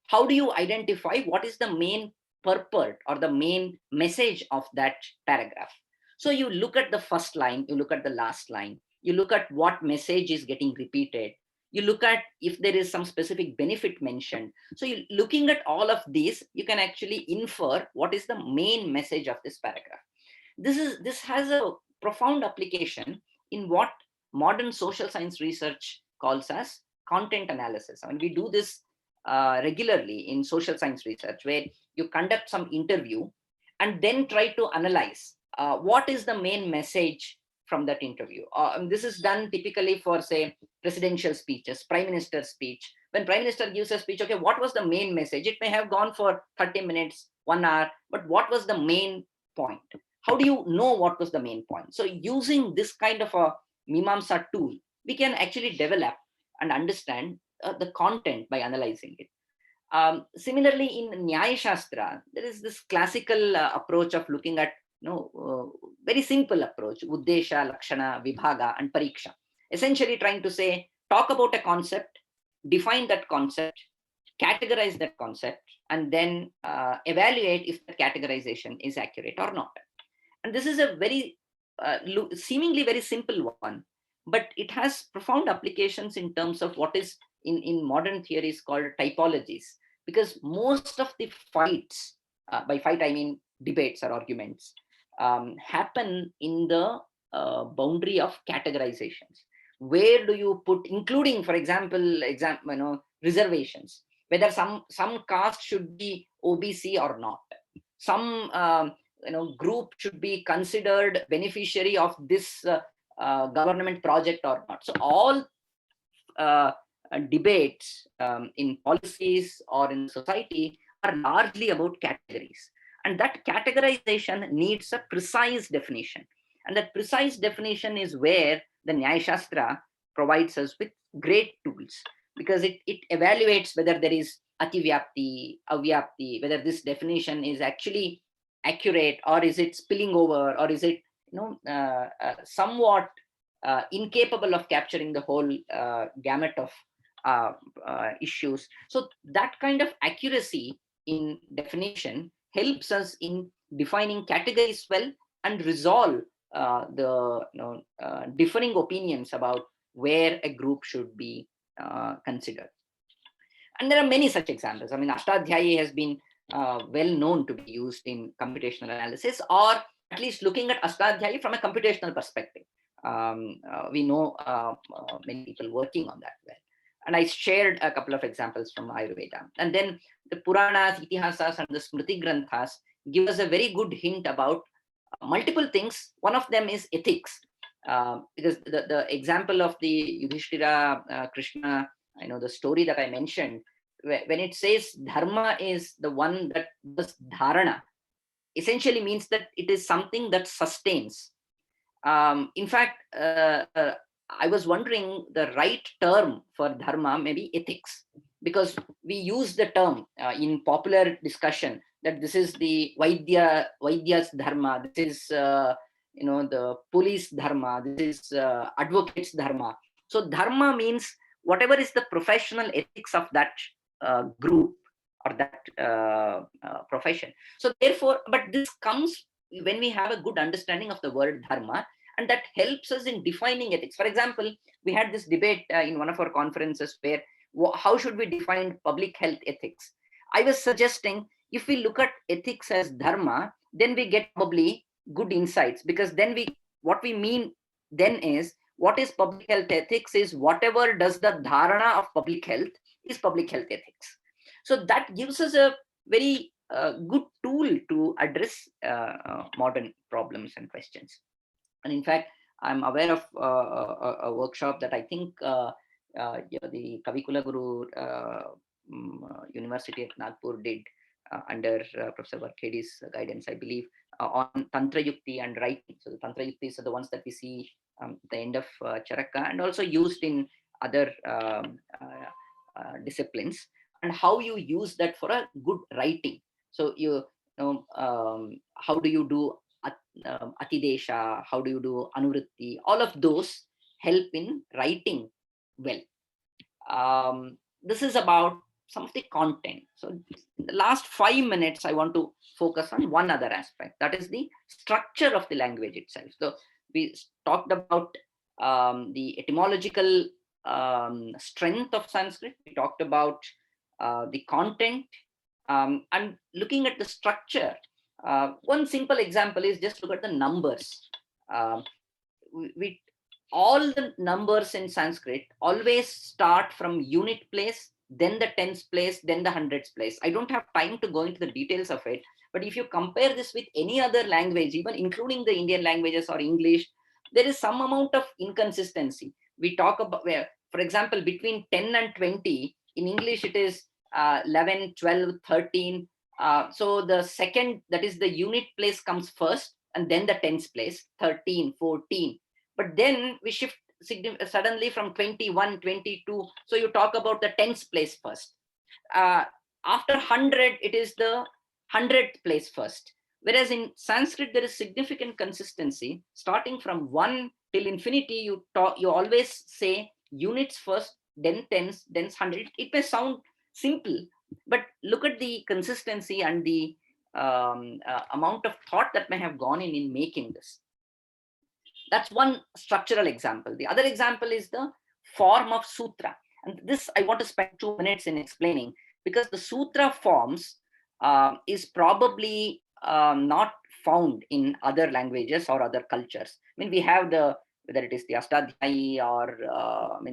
how do you identify what is the main purport or the main message of that paragraph? So you look at the first line, you look at the last line, you look at what message is getting repeated, you look at if there is some specific benefit mentioned. So looking at all of these, you can actually infer what is the main message of this paragraph. This has a profound application in what modern social science research calls as content analysis. I mean, we do this regularly in social science research, where you conduct some interview and then try to analyze what is the main message from that interview. This is done typically for, say, presidential speeches, prime minister's speech. When prime minister gives a speech, okay, what was the main message? It may have gone for 30 minutes, 1 hour, but what was the main point? How do you know what was the main point? So using this kind of a Mimamsa tool, we can actually develop and understand the content by analyzing it. Similarly, in Nyaya Shastra, there is this classical approach of looking at very simple approach, Uddesha, Lakshana, Vibhaga, and Pariksha. Essentially trying to say, talk about a concept, define that concept, categorize that concept, and then evaluate if the categorization is accurate or not. And this is a very seemingly very simple one, but it has profound applications in terms of what is in modern theories called typologies, because most of the fights, by fight I mean debates or arguments, happen in the boundary of categorizations. Where do you put, including, for example, reservations, whether some caste should be OBC or not, some group should be considered beneficiary of this government project or not. So all debates in policies or in society are largely about categories, and that categorization needs a precise definition, and that precise definition is where the Nyaya Shastra provides us with great tools, because it evaluates whether there is ativyapti, avyapti, whether this definition is actually accurate, or is it spilling over, or is it somewhat incapable of capturing the whole gamut of issues. So that kind of accuracy in definition helps us in defining categories well and resolve the differing opinions about where a group should be considered. And there are many such examples. I mean, Ashtadhyayi has been well known to be used in computational analysis, or at least looking at Ashtadhyayi from a computational perspective. We know many people working on that well. And I shared a couple of examples from Ayurveda. And then the Puranas, Itihasas, and the Smriti Granthas give us a very good hint about multiple things. One of them is ethics. Because the example of the Yudhishthira, Krishna, the story that I mentioned, when it says dharma is the one that does dharana, essentially means that it is something that sustains. In fact, I was wondering the right term for dharma may be ethics, because we use the term in popular discussion that this is the Vaidya's dharma, this is the police dharma, this is advocate's dharma. So dharma means whatever is the professional ethics of that group or that profession. So therefore, but this comes when we have a good understanding of the word dharma, and that helps us in defining ethics. For example, we had this debate in one of our conferences where how should we define public health ethics? I was suggesting if we look at ethics as dharma, then we get probably good insights, because then what we mean then is, what is public health ethics is whatever does the dharana of public health is public health ethics. So that gives us a very good tool to address modern problems and questions. And in fact, I'm aware of a workshop that I think the Kavikula Guru University at Nagpur did under Professor Varkhedi's guidance, I believe, on Tantra Yukti and writing. So the Tantra Yuktis are the ones that we see at the end of Charaka, and also used in other disciplines, and how you use that for a good writing. So how do you do Atidesha, how do you do Anuvritti? All of those help in writing well. This is about some of the content. So in the last 5 minutes, I want to focus on one other aspect, that is the structure of the language itself. So we talked about the etymological strength of Sanskrit. We talked about the content, and looking at the structure. One simple example is just look at the numbers. All the numbers in Sanskrit always start from unit place, then the tens place, then the hundreds place. I don't have time to go into the details of it, but if you compare this with any other language, even including the Indian languages or English, there is some amount of inconsistency. We talk about where, for example, between 10 and 20, in English it is 11, 12, 13. So the second, that is the unit place, comes first, and then the tens place, 13, 14. But then we shift suddenly from 21, 22. So you talk about the tens place first. After 100, it is the 100th place first. Whereas in Sanskrit, there is significant consistency. Starting from 1 till infinity, you always say units first, then tens, then 100. It may sound simple, but look at the consistency and the amount of thought that may have gone in making this. That's one structural example. The other example is the form of sutra. And this I want to spend 2 minutes in explaining, because the sutra forms is probably not found in other languages or other cultures. I mean, we have whether it is the Ashtadhyayi or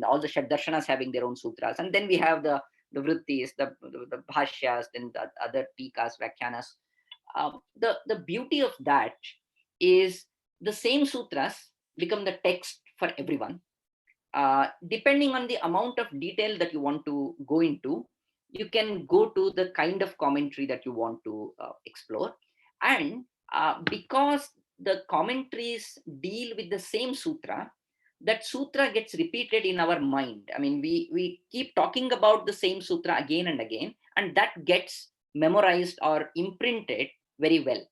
all the Shaddarshanas having their own sutras. And then we have the vrittis, the bhashyas, then the other tikas, vyakhyanas. The beauty of that is the same sutras become the text for everyone. Depending on the amount of detail that you want to go into, you can go to the kind of commentary that you want to explore. And because the commentaries deal with the same sutra, that sutra gets repeated in our mind. I mean, we keep talking about the same sutra again and again, and that gets memorized or imprinted very well.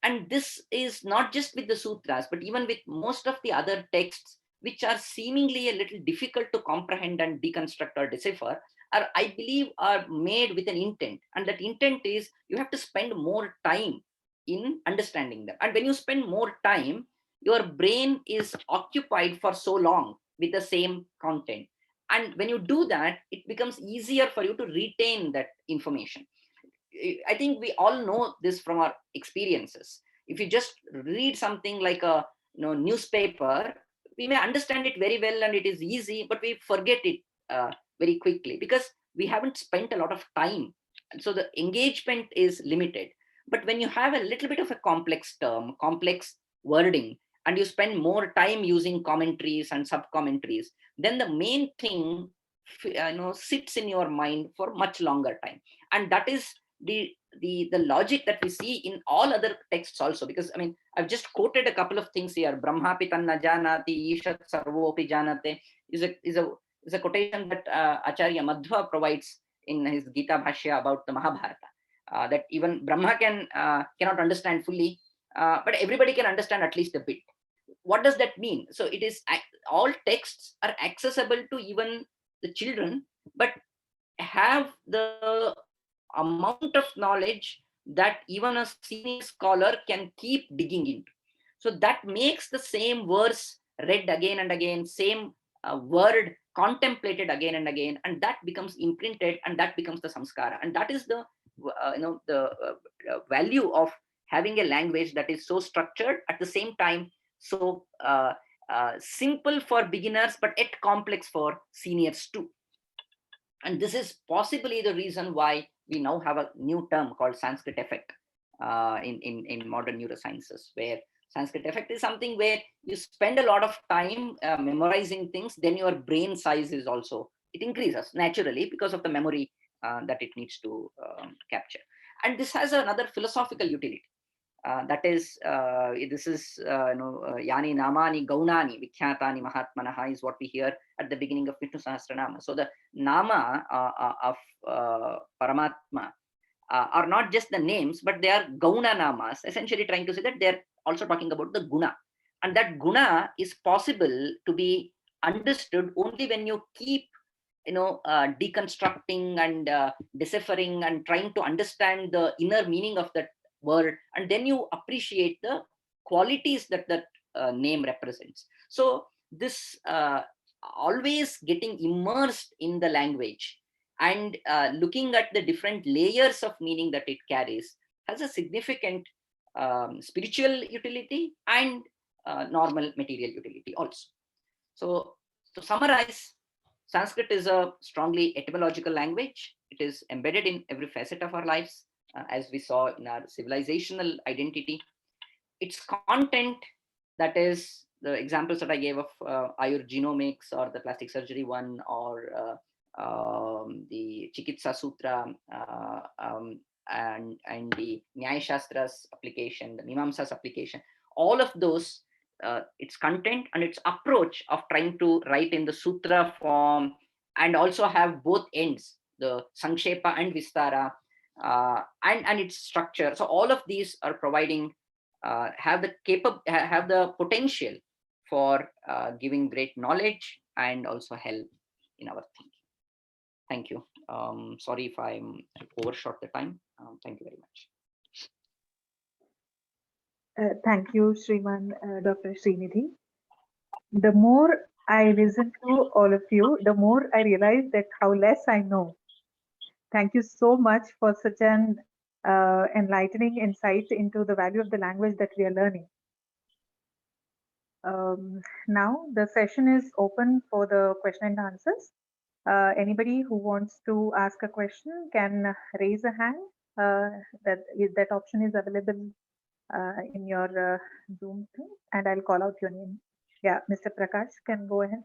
And this is not just with the sutras, but even with most of the other texts, which are seemingly a little difficult to comprehend and deconstruct or decipher, I believe are made with an intent. And that intent is you have to spend more time in understanding them. And when you spend more time, your brain is occupied for so long with the same content. And when you do that, it becomes easier for you to retain that information. I think we all know this from our experiences. If you just read something like a newspaper, we may understand it very well and it is easy, but we forget it very quickly because we haven't spent a lot of time. And so the engagement is limited. But when you have a little bit of a complex term, complex wording, and you spend more time using commentaries and sub-commentaries, then the main thing sits in your mind for much longer time. And that is the logic that we see in all other texts also, because I mean, I've just quoted a couple of things here. Brahmapi tanna janati ishat sarvopi janate is a quotation that Acharya Madhva provides in his Gita Bhashya about the Mahabharata, that even Brahma cannot understand fully, but everybody can understand at least a bit. What does that mean? So it is, all texts are accessible to even the children, but have the amount of knowledge that even a senior scholar can keep digging into. So that makes the same verse read again and again, same word contemplated again and again, and that becomes imprinted, and that becomes the samskara. And that is the value of having a language that is so structured, at the same time so simple for beginners, but yet complex for seniors too. And this is possibly the reason why we now have a new term called Sanskrit effect in modern neurosciences, where Sanskrit effect is something where you spend a lot of time memorizing things, then your brain size is also, it increases naturally because of the memory that it needs to capture. And this has another philosophical utility. That is, this is yani namani gaunani vikhyatani mahatmanaha is what we hear at the beginning of Vishnu Sahasranama. So the nama of Paramatma are not just the names, but they are gauna namas, essentially trying to say that they're also talking about the guna. And that guna is possible to be understood only when you keep deconstructing and deciphering and trying to understand the inner meaning of that word, and then you appreciate the qualities that name represents. So this always getting immersed in the language and looking at the different layers of meaning that it carries has a significant spiritual utility and normal material utility also. So to summarize, Sanskrit is a strongly etymological language. It is embedded in every facet of our lives, as we saw in our civilizational identity. Its content, that is the examples that I gave of Ayur genomics or the plastic surgery one, or the Chikitsa Sutra, and the Nyaya Shastra's application, the Mimamsa's application, all of those, its content and its approach of trying to write in the sutra form and also have both ends, the Sankshepa and Vistara, and its structure. So all of these are providing, have the potential for giving great knowledge and also help in our thinking. Thank you. Sorry if I overshot the time. Thank you very much. Thank you, Shriman Dr. Srinidhi. The more I listen to all of you, the more I realize that how less I know. Thank you so much for such an enlightening insight into the value of the language that we are learning. Now the session is open for the question and answers. Anybody who wants to ask a question can raise a hand. That option is available in your Zoom thing, and I'll call out your name. Yeah, Mr. Prakash can go ahead.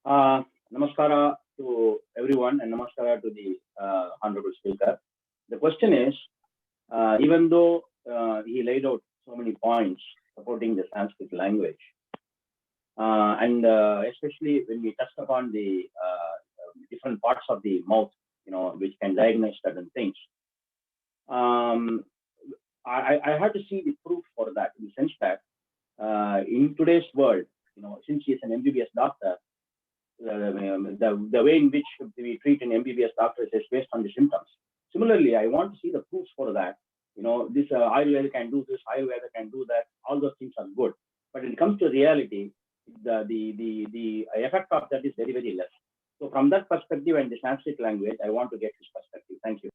Namaskara to everyone, and namaskara to the honorable speaker. The question is, even though he laid out so many points supporting the Sanskrit language, and especially when we touched upon the different parts of the mouth, which can diagnose certain things, I have to see the proof for that, in the sense that in today's world, since he is an MBBS doctor, the way in which we treat an MBBS doctor is based on the symptoms. Similarly, I want to see the proofs for that This Ayurveda can do this, Ayurveda can do that. All those things are good, but when it comes to reality, the effect of that is very, very less. So from that perspective and the Sanskrit language, I want to get his perspective. Thank you.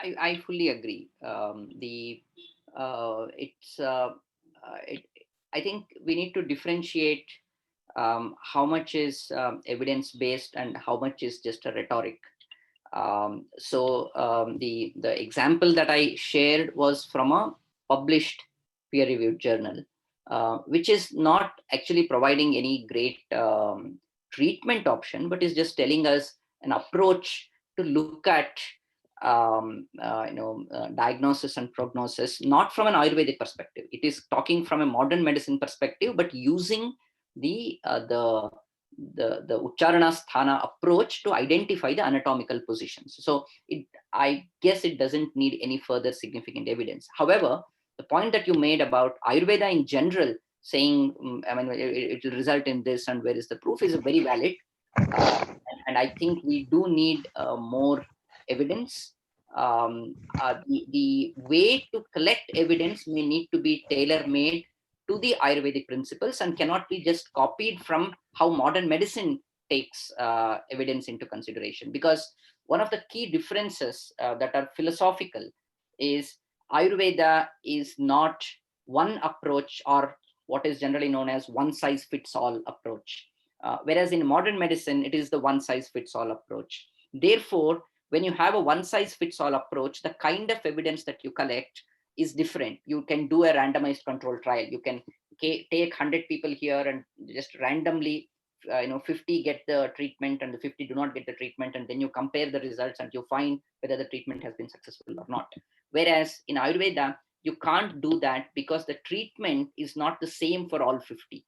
I fully agree. I think we need to differentiate how much is evidence based and how much is just a rhetoric. The example that I shared was from a published peer-reviewed journal, which is not actually providing any great treatment option, but is just telling us an approach to look at diagnosis and prognosis, not from an Ayurvedic perspective. It is talking from a modern medicine perspective, but using the Ucharana Sthana approach to identify the anatomical positions. So I guess it doesn't need any further significant evidence. However, the point that you made about Ayurveda in general, saying, it will result in this and where is the proof, is very valid. And I think we do need more evidence. The way to collect evidence may need to be tailor-made to the Ayurvedic principles and cannot be just copied from how modern medicine takes evidence into consideration. Because one of the key differences that are philosophical is Ayurveda is not one approach or what is generally known as one-size-fits-all approach. Whereas in modern medicine, it is the one-size-fits-all approach. Therefore, when you have a one-size-fits-all approach, the kind of evidence that you collect is different. You can do a randomized control trial. You can take 100 people here and just randomly, 50 get the treatment and the 50 do not get the treatment, and then you compare the results and you find whether the treatment has been successful or not. Whereas in Ayurveda, you can't do that because the treatment is not the same for all 50.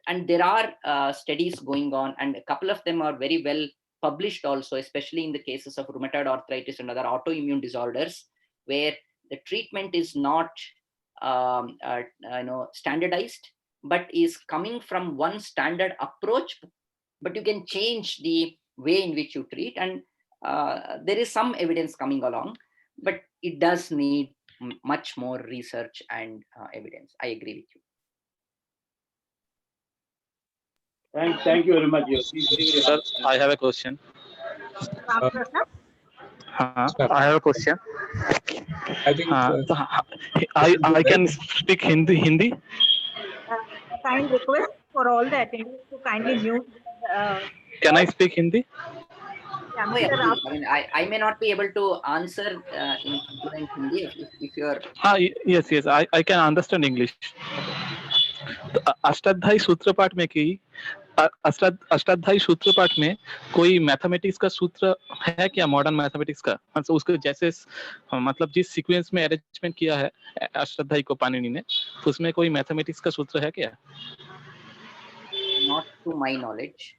And there are studies going on, and a couple of them are very well published also, especially in the cases of rheumatoid arthritis and other autoimmune disorders, where the treatment is not standardized, but is coming from one standard approach, but you can change the way in which you treat. And there is some evidence coming along, but it does need much more research and evidence. I agree with you. Thank you very much. Sir, I have a question. I have a question. I think I can speak Hindi. Kind request for all the attendees to kindly mute. Can I speak Hindi? Yeah, Oh, yeah, Mr. please. I mean, I may not be able to answer in fluent Hindi if you're. Yes, I can understand English. Ashtadhyayi सूत्र पाठ में अष्टाध्यायी सूत्र पाठ में कोई mathematics का सूत्र है क्या, मॉडर्न मैथमेटिक्स का? मतलब उसके जैसे मतलब जिस सीक्वेंस में अरेंजमेंट किया है अष्टाध्यायी को पाणिनि ने, उसमें कोई मैथमेटिक्स का सूत्र है क्या? Not to my knowledge.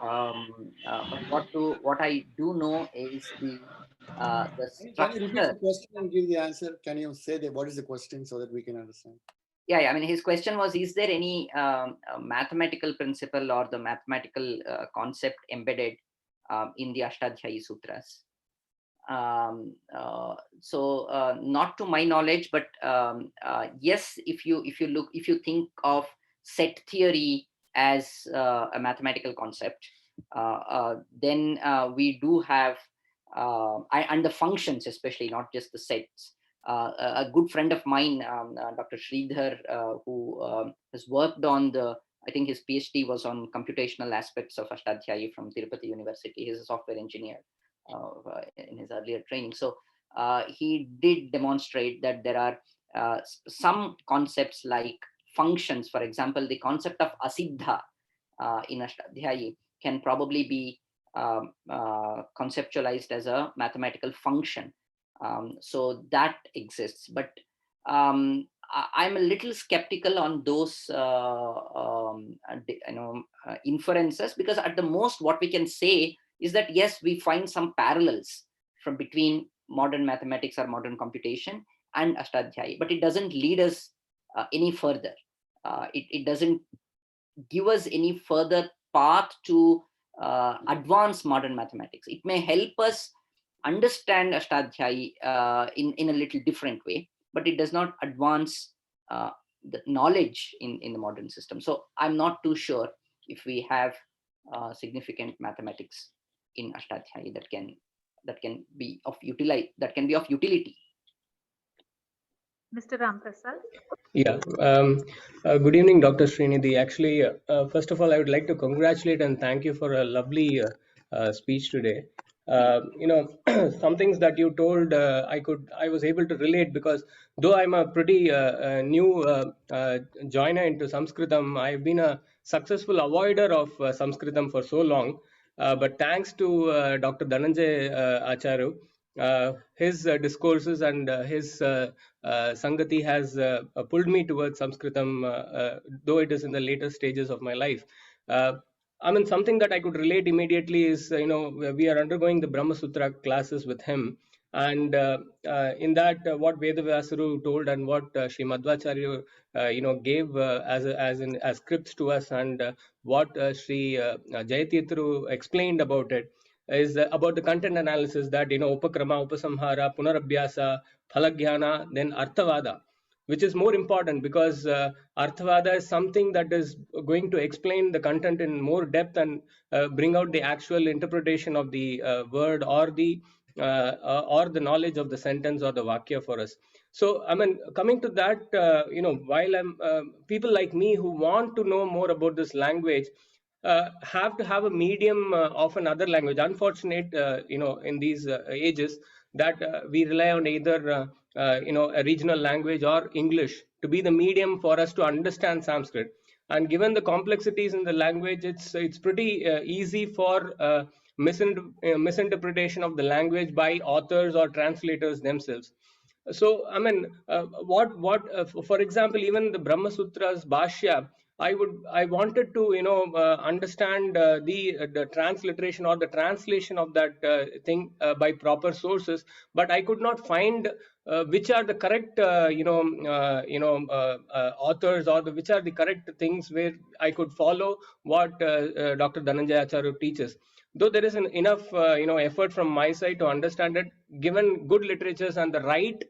But what I do know is the structure. Can you repeat the question and give the answer? Can you say what is the question so that we can understand? Yeah, I mean, his question was, is there any mathematical principle or the mathematical concept embedded in the Ashtadhyayi Sutras? Not to my knowledge, but yes, if you think of set theory as a mathematical concept, then we do have, and the functions especially, not just the sets. A good friend of mine, Dr. SRINIDHI, who has worked on I think his PhD was on computational aspects of Ashtadhyayi from Tirupati University. He's a software engineer in his earlier training. So he did demonstrate that there are some concepts like functions. For example, the concept of asiddha in Ashtadhyayi can probably be conceptualized as a mathematical function. So that exists, but I'm a little skeptical on those inferences, because at the most what we can say is that yes, we find some parallels from between modern mathematics or modern computation and Ashtadhyayi, but it doesn't lead us any further. It doesn't give us any further path to advance modern mathematics. It may help us understand Ashtadhyayi in a little different way, but it does not advance the knowledge in the modern system. So I'm not too sure if we have significant mathematics in Ashtadhyayi that can be of utility. Mr. Ramprasad? Yeah. Good evening, Dr. Srinidhi. Actually, first of all, I would like to congratulate and thank you for a lovely speech today. Some things that you told, I was able to relate, because though I'm a pretty new joiner into Sanskritam, I've been a successful avoider of Sanskritam for so long. But thanks to Dr. Dhananjay Acharya, his discourses and his Sangati has pulled me towards Sanskritam, though it is in the later stages of my life. I mean, something that I could relate immediately is, we are undergoing the Brahma Sutra classes with him. And in that, what VVSRI told and what Sri Madhvacharya, gave as scripts to us, and what Sri Jayatirthu explained about it, is about the content analysis, that upakrama, upasamhara, punarabhyasa, phalaghyana, then arthavada, which is more important, because arthavada is something that is going to explain the content in more depth and bring out the actual interpretation of the word, or the knowledge of the sentence or the vakya for us. So, I mean, coming to that, while people like me who want to know more about this language have to have a medium of another language. Unfortunate, in these ages, that we rely on either a regional language or English to be the medium for us to understand Sanskrit. And given the complexities in the language, it's pretty easy for misinterpretation of the language by authors or translators themselves. So, I mean, for example, even the Brahma Sutras Bhashya, I wanted to understand the transliteration or the translation of that thing by proper sources, but I could not find which are the correct authors, or which are the correct things where I could follow what Dr. Dhananjay Acharya teaches. Though there is enough effort from my side to understand it, given good literatures and the right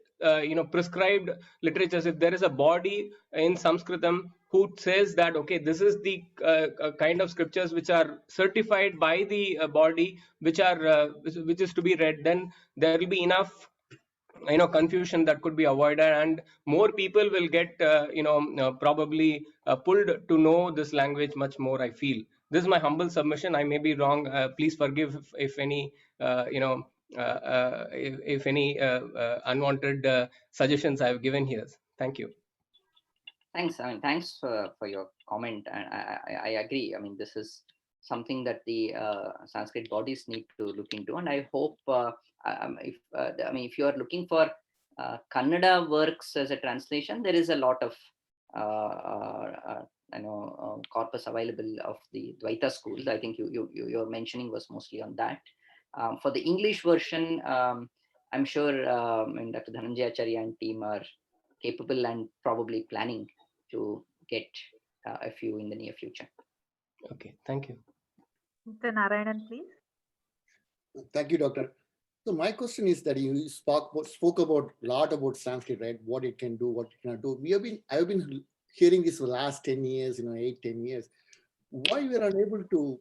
prescribed literatures, if there is a body in Sanskritam who says that, okay, this is the kind of scriptures which are certified by the body, which is to be read, then there will be enough confusion that could be avoided, and more people will get probably pulled to know this language much more, I feel. This is my humble submission. I may be wrong. Please forgive if any if any unwanted suggestions I have given here. Thank you. Thanks. I mean, thanks for your comment. And I agree. I mean, this is something that the Sanskrit bodies need to look into. And I hope, if you are looking for Kannada works as a translation, there is a lot of corpus available of the Dvaita schools. I think your mentioning was mostly on that. For the English version, I'm sure Dr. Dhananjay Acharya and team are capable and probably planning to get a few in the near future. Okay, thank you. Mr. Narayanan, please. Thank you, Doctor. So my question is that you spoke about a lot about Sanskrit, right? What it can do, what it cannot do. I've been hearing this for the last 10 years, 8-10 years. Why we are unable to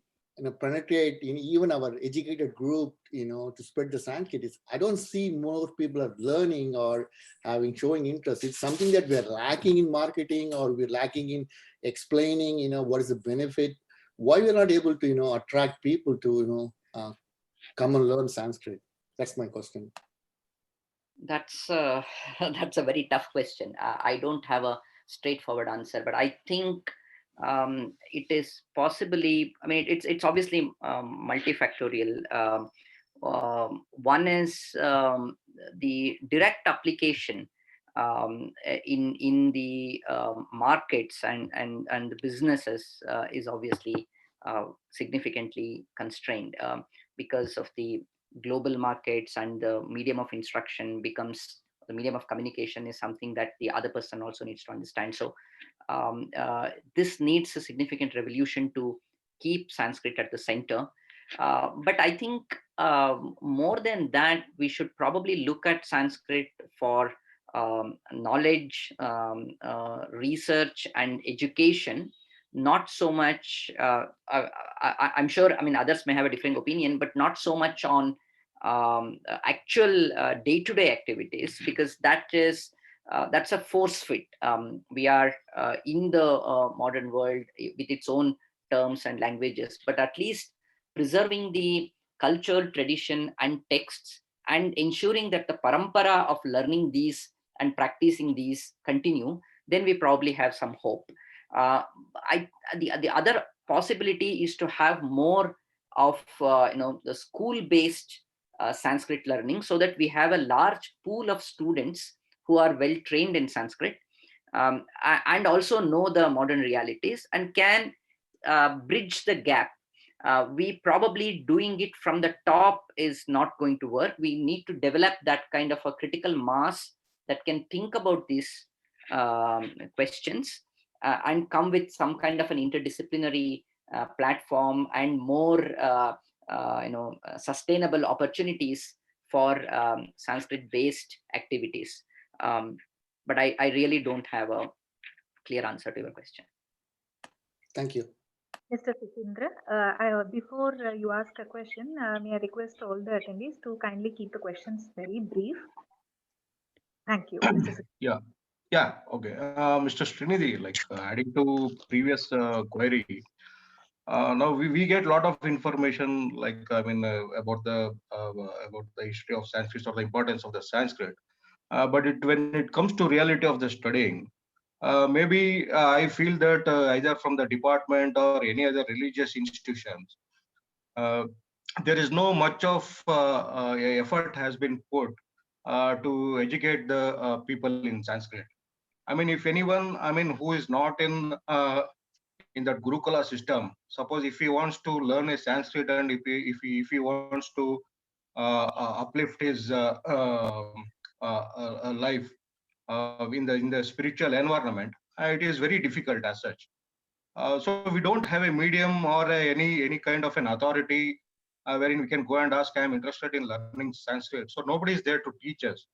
penetrate in even our educated group, to spread the Sanskrit? I don't see more people are learning or showing interest. It's something that we're lacking in marketing, or we're lacking in explaining, what is the benefit. Why we're not able to, attract people to, come and learn Sanskrit? That's my question. That's a very tough question. I don't have a straightforward answer, but I think it is possibly, it's obviously multifactorial. One is the direct application in the markets and the businesses is obviously significantly constrained because of the global markets, and the medium of instruction becomes the medium of communication is something that the other person also needs to understand. So this needs a significant revolution to keep Sanskrit at the center. But I think more than that, we should probably look at Sanskrit for knowledge, research, and education. Not so much. I'm sure. I mean, others may have a different opinion, but not so much on actual day-to-day activities, because that's a force fit. We are in the modern world with its own terms and languages, but at least preserving the cultural tradition and texts and ensuring that the parampara of learning these and practicing these continue, then we probably have some hope. Uh, the other possibility is to have more of the school-based Sanskrit learning, so that we have a large pool of students who are well trained in Sanskrit, and also know the modern realities and can bridge the gap. We probably doing it from the top is not going to work. We need to develop that kind of a critical mass that can think about these questions and come with some kind of an interdisciplinary platform and more sustainable opportunities for Sanskrit-based activities. But I really don't have a clear answer to your question. Thank you. Mr. Sitindra, before you ask a question, may I request all the attendees to kindly keep the questions very brief. Thank you. Mr. Yeah, okay. Mr. Srinidhi, like adding to previous query, now we get a lot of information, like about the history of Sanskrit or the importance of the Sanskrit. But when it comes to reality of the studying, maybe I feel that either from the department or any other religious institutions, there is no much of effort has been put to educate the people in Sanskrit. I mean, if anyone, who is not in that Gurukula system, suppose if he wants to learn a Sanskrit and if he wants to uplift his life in the spiritual environment, it is very difficult as such. So we don't have a medium or any kind of an authority wherein we can go and ask, I'm interested in learning Sanskrit. So nobody is there to teach us.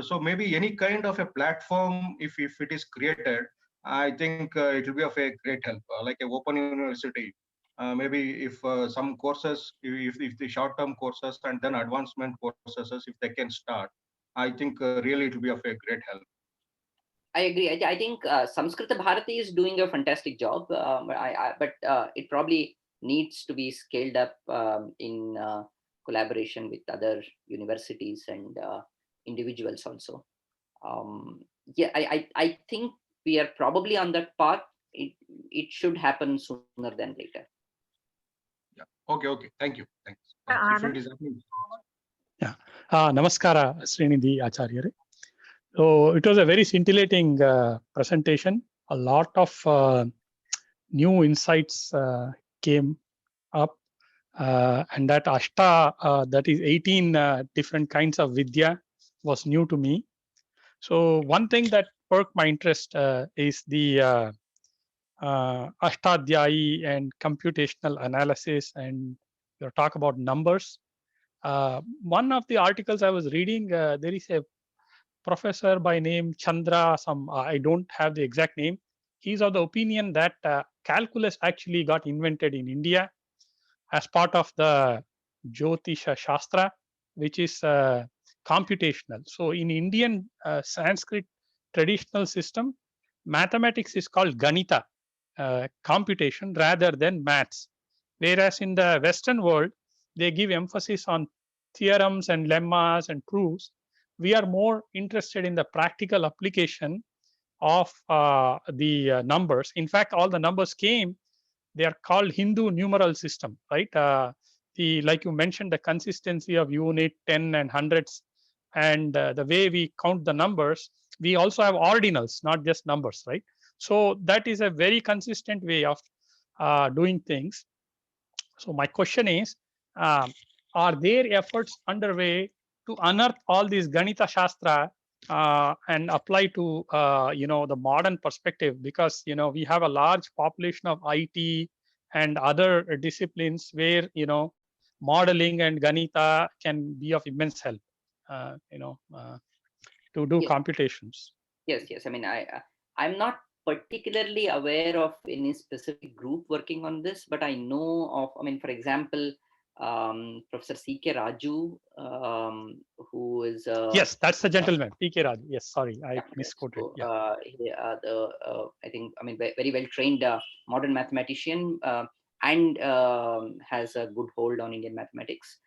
So maybe any kind of a platform, if it is created, I think it will be of a great help, like a open university. Maybe if some courses, if the short-term courses and then advancement courses, if they can start, I think really it will be of a great help. I agree. I think Samskrita Bharati is doing a fantastic job, but it probably needs to be scaled up in collaboration with other universities and individuals also. Yeah, I think we are probably on that path. It should happen sooner than later. Yeah. Okay. Thank you. Thanks. If it is happening. Yeah. Namaskara, Srinidhi Acharyare. So it was a very scintillating presentation. A lot of new insights came up, and that Ashta, that is 18 different kinds of Vidya, was new to me. So one thing that perked my interest is the Ashtadhyayi and computational analysis, and your talk about numbers. One of the articles I was reading, there is a professor by name Chandra, I don't have the exact name. He's of the opinion that calculus actually got invented in India as part of the Jyotisha Shastra, which is computational. So in Indian Sanskrit traditional system, mathematics is called Ganita, computation, rather than maths. Whereas in the Western world, they give emphasis on theorems and lemmas and proofs. We are more interested in the practical application of the numbers. In fact, all the numbers they are called Hindu numeral system, right? Like you mentioned, the consistency of unit, 10 and hundreds, and the way we count the numbers, we also have ordinals, not just numbers, right? So that is a very consistent way of doing things. So my question is, are there efforts underway to unearth all these Ganita Shastra and apply to the modern perspective? Because we have a large population of IT and other disciplines where modeling and Ganita can be of immense help, to do computations. Yes. I mean, I'm not particularly aware of any specific group working on this, but I know of, I mean, for example, Professor C.K. Raju, who is yes, that's the gentleman, P.K. Raju. Yes, sorry, I misquoted. so, Yeah. I think, I mean, very well trained modern mathematician, and has a good hold on Indian mathematics.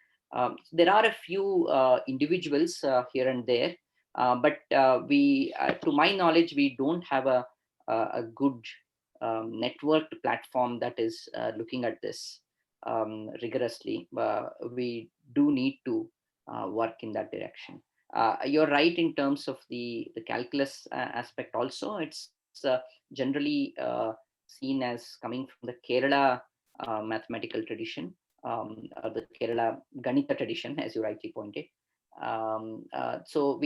There are a few individuals here and there, but we, to my knowledge, we don't have a good networked platform that is looking at this rigorously. We do need to work in that direction. You're right in terms of the calculus aspect also. It's generally seen as coming from the Kerala mathematical tradition, or the Kerala Ganita tradition, as you rightly pointed. So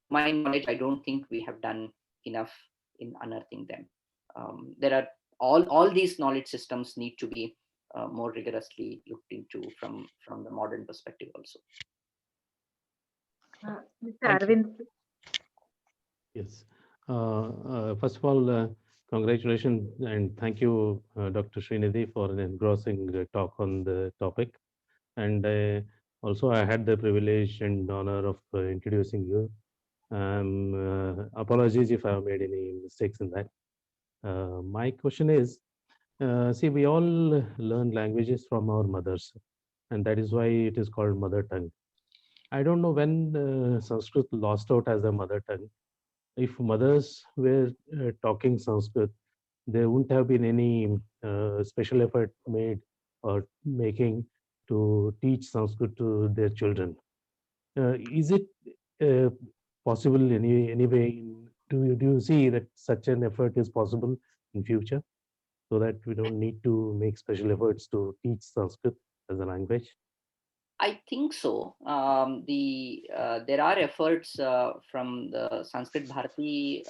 my knowledge, I don't think we have done enough in unearthing them. There are all these knowledge systems need to be more rigorously looked into from the modern perspective also. Mr. Arvind. Yes. First of all, congratulations and thank you, Dr. Srinidhi, for an engrossing talk on the topic. And also, I had the privilege and honor of introducing you. Apologies if I have made any mistakes in that. My question is, see, we all learn languages from our mothers, and that is why it is called mother tongue. I don't know when Sanskrit lost out as a mother tongue. If mothers were talking Sanskrit, there wouldn't have been any special effort made or making to teach Sanskrit to their children. Is it possible anyway? Do you see that such an effort is possible in future, so that we don't need to make special efforts to teach Sanskrit as a language? I think so. There are efforts from the Sanskrit Bharati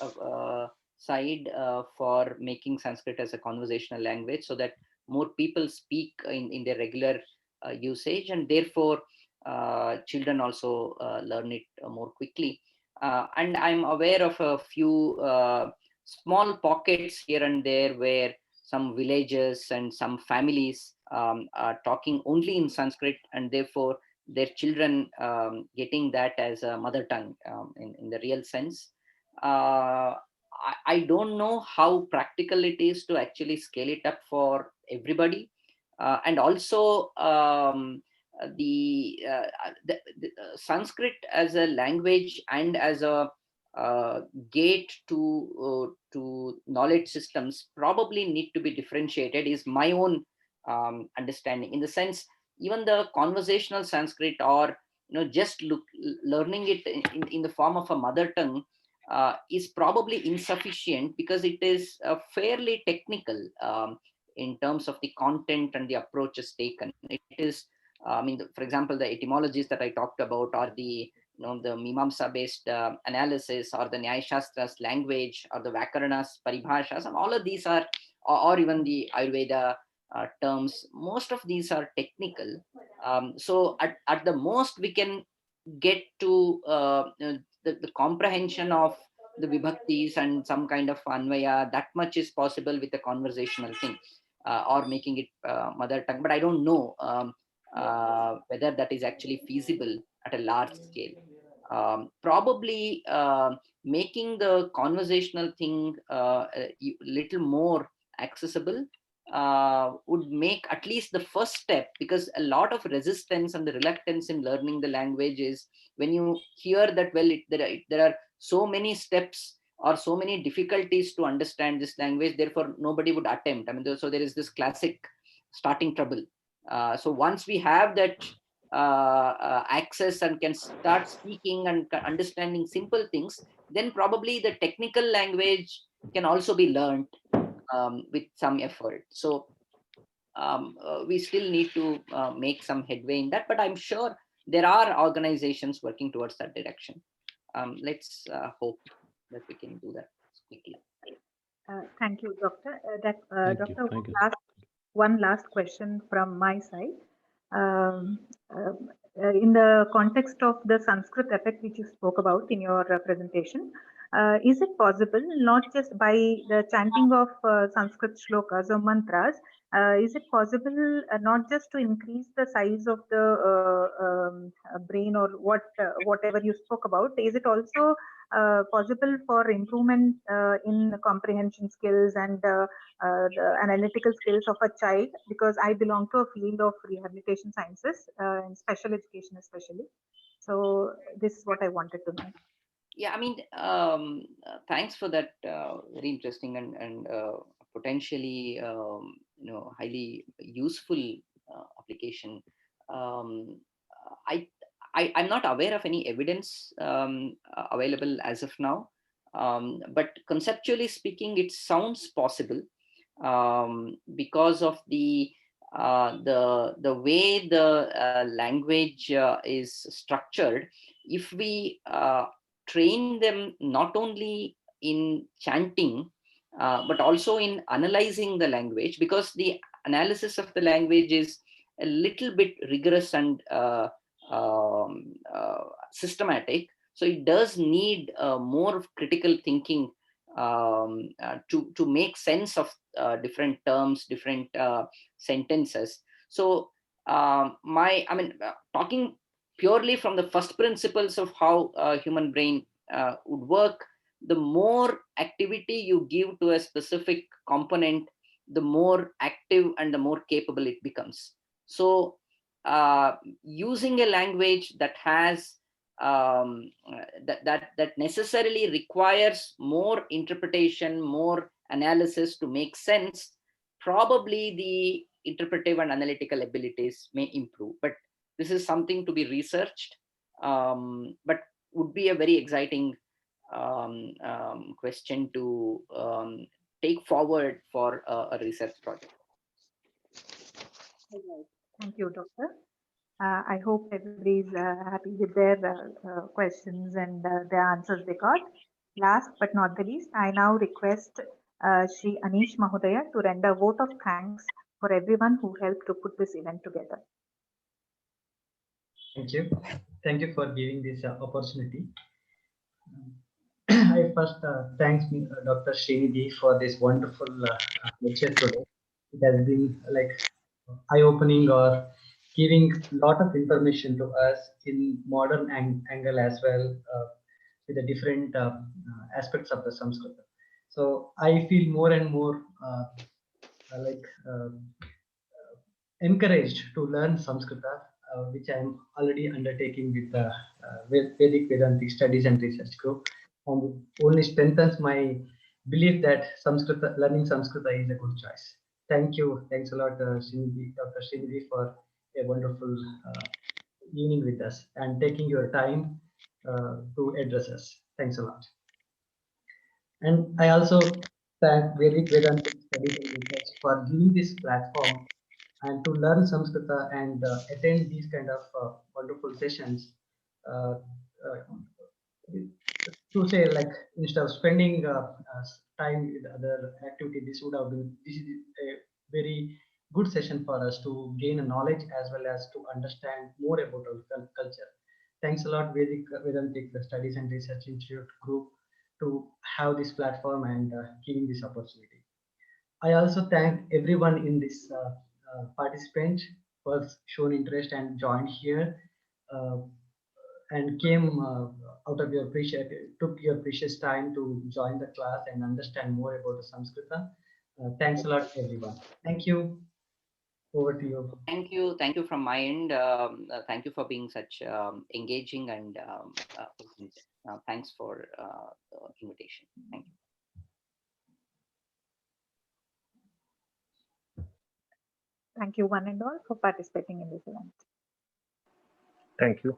side for making Sanskrit as a conversational language, so that more people speak in their regular usage, and therefore children also learn it more quickly. And I'm aware of a few small pockets here and there where some villages and some families are talking only in Sanskrit, and therefore their children getting that as a mother tongue in the real sense. I don't know how practical it is to actually scale it up for everybody. And also the Sanskrit as a language and as a gate to knowledge systems probably need to be differentiated, is my own understanding, in the sense, even the conversational Sanskrit, or just learning it in the form of a mother tongue is probably insufficient, because it is fairly technical in terms of the content and the approaches taken. It is, for example, the etymologies that I talked about, or the the Mimamsa based analysis, or the Nyaya Shastra's language, or the Vyakaranas, Paribhashas, and all of these are, or even the Ayurveda terms, most of these are technical. So at the most, we can get to the comprehension of the vibhaktis and some kind of anvaya. That much is possible with a conversational thing, or making it mother tongue. But I don't know whether that is actually feasible at a large scale. Probably making the conversational thing a little more accessible would make at least the first step, because a lot of resistance and the reluctance in learning the language is when you hear that, well, there are so many steps or so many difficulties to understand this language, therefore nobody would attempt. So there is this classic starting trouble. So once we have that access and can start speaking and understanding simple things, then probably the technical language can also be learned with some effort. So we still need to make some headway in that, but I'm sure there are organizations working towards that direction. Let's hope that we can do that quickly. Thank you, Doctor. Thank you. one last question from my side. Um, in the context of the Sanskrit effect which you spoke about in your presentation, is it possible, not just by the chanting of Sanskrit shlokas or mantras, is it possible not just to increase the size of the brain or whatever you spoke about, is it also possible for improvement in comprehension skills and the analytical skills of a child? Because I belong to a field of rehabilitation sciences and special education especially. So this is what I wanted to know. Yeah, I mean, thanks for that very interesting and potentially highly useful application. Um, I'm not aware of any evidence available as of now, but conceptually speaking, it sounds possible because of the way the language is structured. If we train them not only in chanting but also in analyzing the language, because the analysis of the language is a little bit rigorous and systematic, so it does need more critical thinking to make sense of different terms, different sentences. So talking purely from the first principles of how human brain would work, the more activity you give to a specific component, the more active and the more capable it becomes. So using a language that has that necessarily requires more interpretation, more analysis to make sense, probably the interpretive and analytical abilities may improve. But this is something to be researched, but would be a very exciting question to take forward for a research project. Thank you, Doctor. I hope everybody is happy with their questions and the answers they got. Last but not the least, I now request Shri Anish Mahodaya to render a vote of thanks for everyone who helped to put this event together. Thank you. Thank you for giving this opportunity. I first thanks Dr. Srinidhi for this wonderful lecture today. It has been like eye-opening or giving a lot of information to us in modern angle as well, with the different aspects of the Sanskrit. So I feel more and more encouraged to learn Sanskrita, which I am already undertaking with the Vedic-Vedantic Studies and Research Group, and only strengthens my belief that learning Sanskrita is a good choice. Thank you. Thanks a lot, Dr. Srinidhi, for a wonderful evening with us and taking your time to address us. Thanks a lot. And I also thank Vedic-Vedantic Studies and Research for giving this platform and to learn Sanskrita and attend these kind of wonderful sessions. To say, like, instead of spending time with other activity, this is a very good session for us to gain a knowledge as well as to understand more about our culture. Thanks a lot, Vedic-Vedantic Studies and Research Institute Group, to have this platform and giving this opportunity. I also thank everyone in this participant who has shown interest and joined here and came out of your took your precious time to join the class and understand more about the Sanskrita. Thanks a lot, everyone. Thank you. Over to you. Thank you from my end. Thank you for being such engaging and thanks for the invitation. Thank you. Thank you one and all for participating in this event. Thank you.